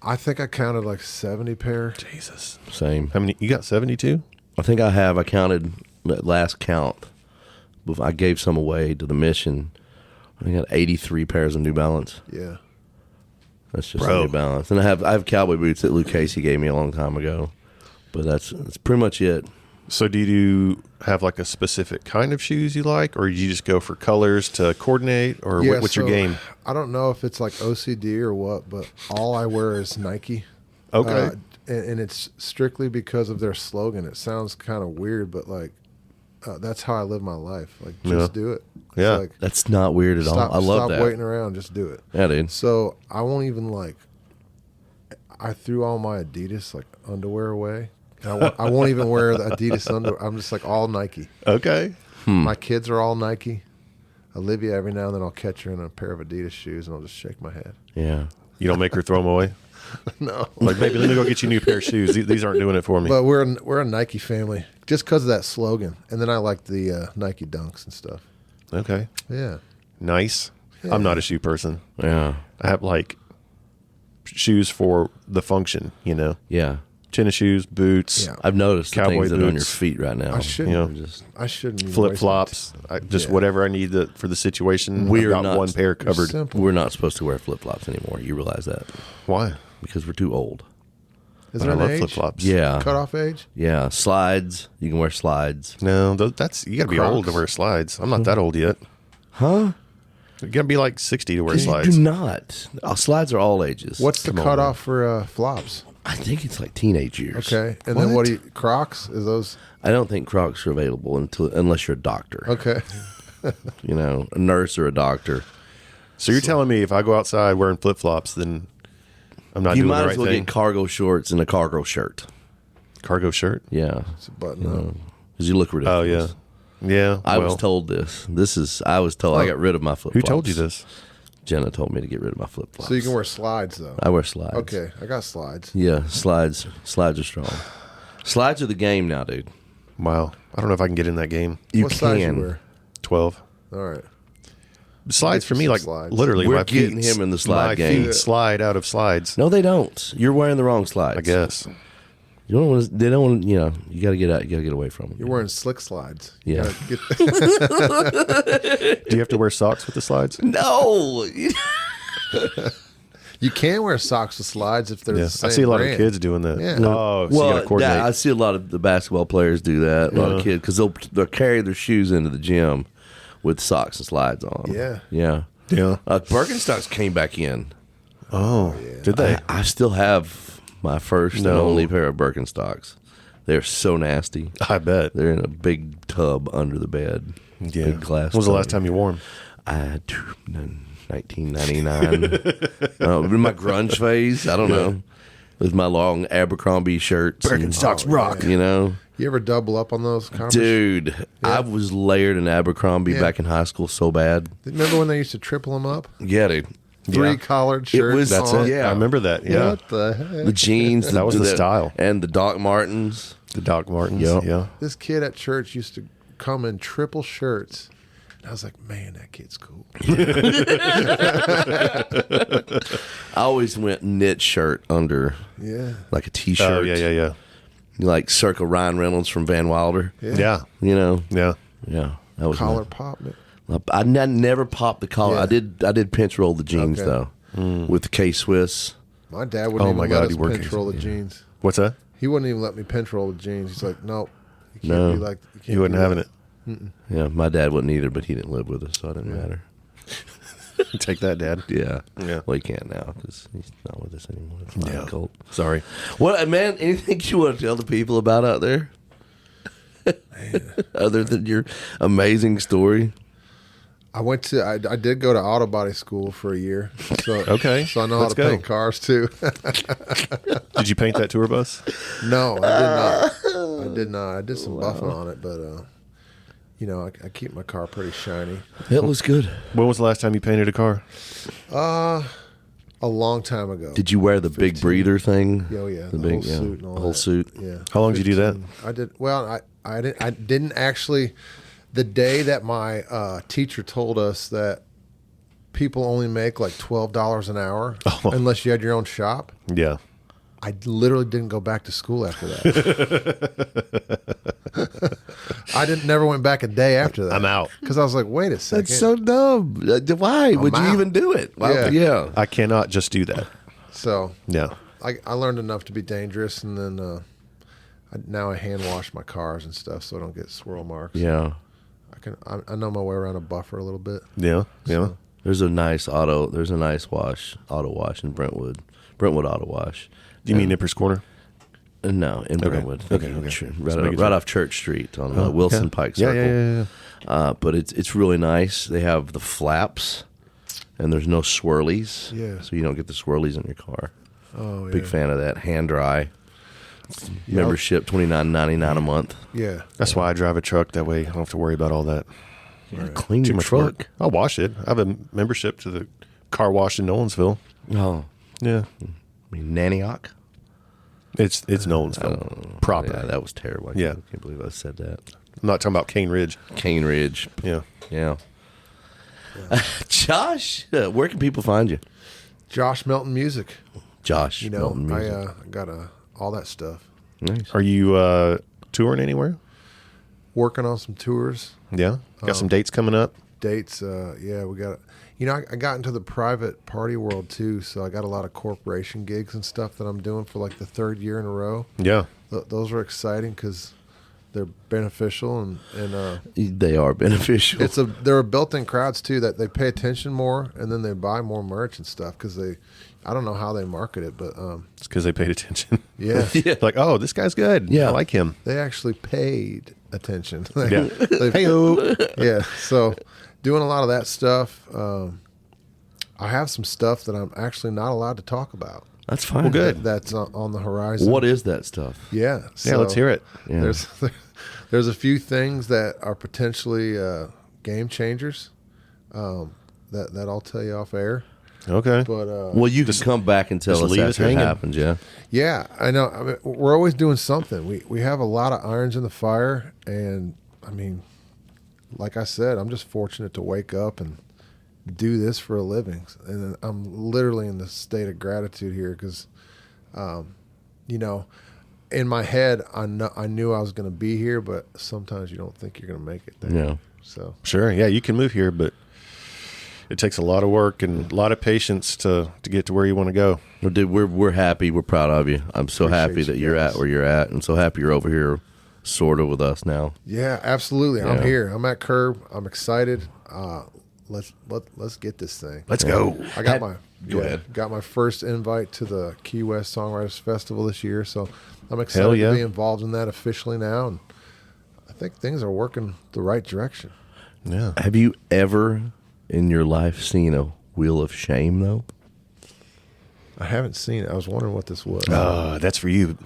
I think I counted like 70 pair. Jesus. Same. How many? You got 72? I think I counted that last count. I gave some away to the mission. I got 83 pairs of New Balance. Yeah. That's just Bro. New Balance. And I have cowboy boots that Luke Casey gave me a long time ago. But that's pretty much it. So do you have like a specific kind of shoes you like, or do you just go for colors to coordinate, or what's your so game? I don't know if it's like OCD or what, but all I wear is Nike. Okay. And it's strictly because of their slogan. It sounds kind of weird, but like that's how I live my life. Like, just do it. It's Yeah. like, That's not weird at all. I love stop that. waiting around. Just do it. Yeah, dude. So I won't even like. I threw all my Adidas like underwear away. I won't even wear the Adidas underwear. I'm just like all Nike. Okay. My kids are all Nike. Olivia, every now and then I'll catch her in a pair of Adidas shoes and I'll just shake my head. Yeah. You don't make her throw them away? No, Like, baby, let me go get you a new pair of shoes. These aren't doing it for me. but we're a Nike family just because of that slogan. And then I like the Nike Dunks and stuff. Okay. Yeah, Nice. Yeah. I'm not a shoe person. Yeah. I have like shoes for the function, Yeah. tennis shoes, boots, Yeah. I've noticed the Cowboy things that are on your boots. feet right now. I shouldn't. you know, Just I shouldn't even flip waste flops, just Yeah. whatever I need for the situation. We're I've got not- one pair it. covered. Simple. we're not supposed to wear flip flops anymore. You realize that? Why? Because we're too old. Is But there I an love age? flip flops. Yeah. Cutoff age? Yeah. Slides. You can wear slides. No, that's you got to be old to Crocs? wear slides. I'm not that old yet. Huh? You got to be like 60 to wear You slides. do not. Slides are all ages. What's the Come on, cutoff for flops? I think it's like teenage years. Okay, and then what do you Crocs? Is those I don't think Crocs are available unless you're a doctor. okay? You know, a nurse or a doctor. So you're telling me if I go outside wearing flip flops, then I'm not You doing might the as right well thing? get cargo shorts and a cargo shirt. Cargo shirt? Yeah. It's a button up. Because you look ridiculous. Oh yeah, yeah. I was well, told this. I was told I got rid of my flip Who flops. told you this? Jenna told me to get rid of my flip flops. So you can wear slides though. I wear slides. Okay, I got slides. Yeah, slides. Slides are strong. Slides are the game now, dude. Wow, I don't know if I can get in that game. You what can. size you wear? 12 All right. slides for me, some like slides. literally, We're my feet, getting him in the slide my game. feet slide out of slides. No, they don't. You're wearing the wrong slides. I guess. You don't want. They don't want. You know. You got to get out. You got to get away from them. You're wearing slick slides. You Yeah. gotta get- Do you have to wear socks with the slides? No. you can wear socks with slides if they're Yeah, the same I see a lot brand. of kids doing that. Yeah. Oh, so you got to coordinate. I see a lot of the basketball players do that. A lot of kids because they'll carry their shoes into the gym with socks and slides on. Yeah. Yeah. Yeah. Birkenstocks came back in. Oh, did they? I still have my first and No. only pair of Birkenstocks. They're so nasty. I bet. They're in a big tub under the bed. Yeah. Big glass. When was the tub. last time you wore them? 1999. In my grunge phase, I don't know. With my long Abercrombie shirts. Birkenstocks rock. You know? You ever double up on those? Converse? Dude, I was layered in Abercrombie Yeah. back in high school so bad. Remember when they used to triple them up? Yeah, dude. Three Yeah. collared shirts. was- That's on. it. Yeah. I remember that. Yeah. What the heck? The jeans. That was the style. And the Doc Martens. The Doc Martens. Yep. Yeah. This kid at church used to come in triple shirts. And I was like, man, that kid's cool. I always went knit shirt under Yeah. like a t-shirt. Oh, yeah. Like circa Ryan Reynolds from Van Wilder. Yeah. Yeah. You know? Yeah. Yeah. That was Collar pop. Man. I never popped the collar. Yeah. I did pinch roll the jeans Okay. though. With the K-Swiss. My dad wouldn't Oh even my let God, us you work pinch these- roll the jeans. What's that? He wouldn't even let me pinch roll the jeans. He's like, nope. You can't No. be like you, can't You wasn't do having that. it. Yeah, my dad wouldn't either, but he didn't live with us, so it didn't matter. Take that, Dad. Yeah. Yeah. Well, he can't now because he's not with us anymore. It's fine, Yeah. Colt. Sorry. What, man, anything you want to tell the people about out there? Other than your amazing story? I did go to auto body school for a year. So Okay, So I know let's how to go. paint cars too. Did you paint that tour bus? No, I did not. I did some buffing on it, but you know, I keep my car pretty shiny. It was good. When was the last time you painted a car? A long time ago. Did you wear the 15. big breather thing? Oh yeah, the whole big suit and all the whole that. suit. Yeah. How long did you do that? I did. Well, I didn't actually. The day that my teacher told us that people only make like $12 an hour unless you had your own shop, Yeah. I literally didn't go back to school after that. I never went back a day after that. I'm out. Because I was like, wait a second. That's so dumb. Why would you out. even do it? Why, yeah. I cannot just do that. So Yeah. I learned enough to be dangerous, and then now I hand wash my cars and stuff so I don't get swirl marks. Yeah. I know my way around a buffer a little bit. Yeah. Yeah. So, There's a nice auto wash in Brentwood Auto Wash. Do you mean Nippers Corner? No, in Brentwood. Okay. Right off Church Street on Wilson Pike Yeah, Circle. yeah. But it's really nice. They have the flaps, and there's no swirlies. Yeah. So you don't get the swirlies in your car. oh yeah. Big fan of that. Hand dry. Membership $29.99 a month. Yeah. That's why I drive a truck. That way I don't have to worry about all that. Clean Too your much truck. work. I'll wash it. I have a membership to the car wash in Nolensville. Oh, Yeah. I mean Nantioch. It's Nolensville proper. Yeah, that was terrible. Yeah. I can't believe I said that. I'm not talking about Cane Ridge. Cane Ridge. Yeah. Yeah. Josh, where can people find you? Josh Melton Music. Josh You know, Melton Music. I got all that stuff. Nice. Are you touring anywhere? Working on some tours, Yeah. Got some dates coming up. dates. Yeah, we got. You know, I got into the private party world too, so I got a lot of corporation gigs and stuff that I'm doing for like the third year in a row. Yeah. Those are exciting because they're beneficial and They are beneficial. there are built-in crowds too that they pay attention more and then they buy more merch and stuff because I don't know how they market it, but It's because they paid attention. yeah, Like, oh, this guy's good. Yeah. I like him. they actually paid attention. Yeah. Hey-o. Yeah, so doing a lot of that stuff. I have some stuff that I'm actually not allowed to talk about. That's fine. Well, good. That's on the horizon. What is that stuff? Yeah. Yeah, so let's hear it. Yeah. There's a few things that are potentially game changers that I'll tell you off air. Okay. But Well, you can come back and tell just us leave us after it hanging. happens, yeah. yeah, I know. I mean, we're always doing something. We have a lot of irons in the fire, and I mean, like I said, I'm just fortunate to wake up and do this for a living, and I'm literally in the state of gratitude here because, you know, in my head, I knew I was going to be here, but sometimes you don't think you're going to make it there. Yeah. So Sure. Yeah, you can move here, but it takes a lot of work and a lot of patience to get to where you want to go. Well, dude, we're happy. We're proud of you. I'm so happy Appreciate that you you're guys. at where you're at. I'm so happy you're over here sort of with us now. yeah, absolutely. Yeah. I'm here. I'm at Curb. I'm excited. Let's get this thing. Let's go. I got my Go ahead. Got my first invite to the Key West Songwriters Festival this year, so I'm Hell excited yeah. to be involved in that officially now, and I think things are working the right direction. Yeah. Have you ever in your life seen a Wheel of Shame, though? I haven't seen it. I was wondering what this was. That's for you.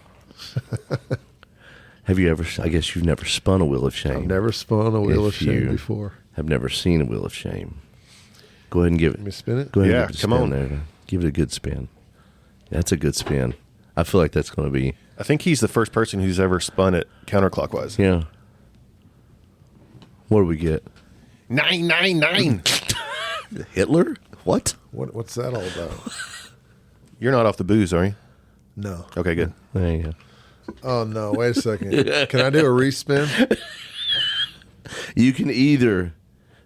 Have you ever, I guess you've never spun a Wheel of Shame. I've never spun a Wheel of If Shame you- before. Have never seen a Wheel of Shame. Go ahead and give it. Let me spin it. Go ahead Yeah, and give it a come spin on. there. Give it a good spin. That's a good spin. I feel like that's going to be, I think he's the first person who's ever spun it counterclockwise. yeah. What do we get? 999. Hitler? What? What's that all about? You're not off the booze, are you? No. Okay, good. There you go. Oh no! Wait a second. Can I do a respin? You can either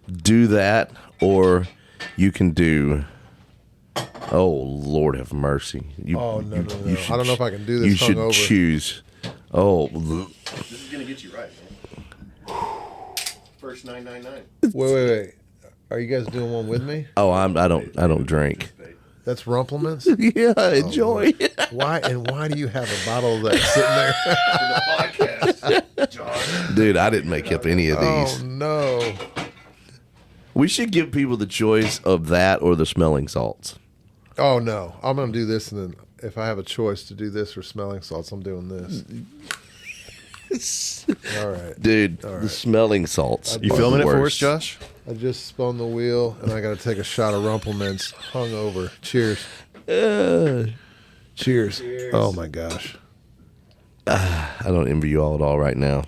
do that or you can do. Oh Lord, have mercy! Oh, no. I don't know if I can do this You should hungover. choose. Oh, This is going to get you right, man. First 999. Wait. Are you guys doing one with me? oh, I don't drink. That's Rumplemans. Yeah, enjoy. Why do you have a bottle of that sitting there? Podcast. John. Dude, I didn't make up any of these. Oh no! We should give people the choice of that or the smelling salts. Oh no! I'm gonna do this, and then if I have a choice to do this or smelling salts, I'm doing this. All right. Dude, All the right. smelling salts. You are filming the it for us, worst. Josh? I just spun the wheel, and I got to take a shot of Rumplemans hungover. Cheers. Cheers. Oh my gosh. I don't envy you all at all right now.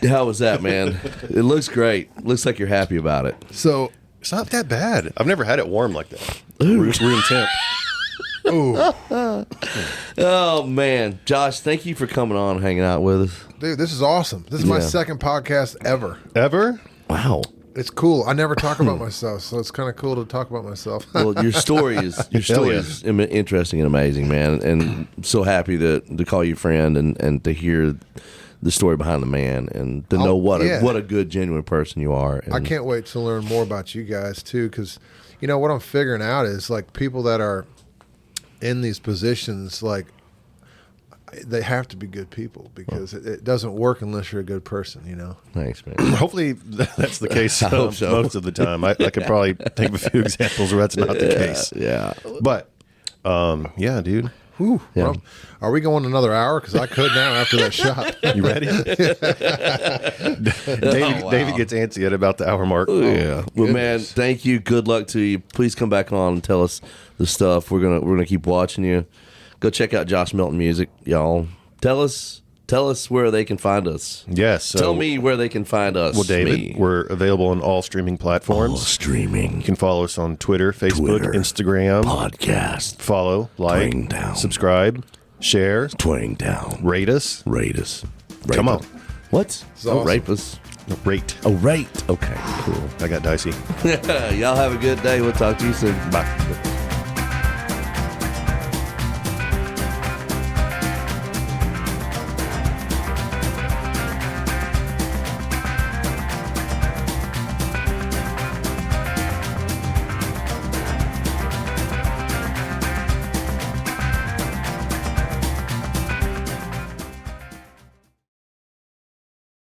How was that, man? It looks great. Looks like you're happy about it. So It's not that bad. I've never had it warm like that. Room temp. ooh, Oh man, Josh, thank you for coming on and hanging out with us. dude, this is awesome. This is my Yeah. second podcast ever. Ever? Wow. It's cool. I never talk about myself, so it's kind of cool to talk about myself. Well, your story is interesting and amazing, man. And I'm so happy to call you friend and to hear the story behind the man and to know what a good, genuine person you are. And I can't wait to learn more about you guys too, because you know what I'm figuring out is like people that are in these positions, like they have to be good people because it doesn't work unless you're a good person, you know. Thanks, man. Hopefully that's the case hope so. most of the time. I could probably think of a few examples where that's not the case. Yeah. But, yeah, dude. Whew. Yeah. Well, are we going another hour? Because I could now after that shot. You ready? David gets antsy at about the hour mark. Yeah. Well, man, thank you. Good luck to you. Please come back on and tell us the stuff. We're gonna keep watching you. Go check out Josh Melton Music, y'all. Tell us where they can find us. Yes. So, Tell me where they can find us. Well, David, Me. we're available on all streaming platforms. All streaming. You can follow us on Twitter, Facebook, Twitter, Instagram. podcast. Follow, like, Twang down. subscribe, share, Twang down. rate us. Rate us. Come on. What? awesome. Rape us. Rate. Oh, rate. Okay, cool. I got dicey. Y'all have a good day. We'll talk to you soon. Bye.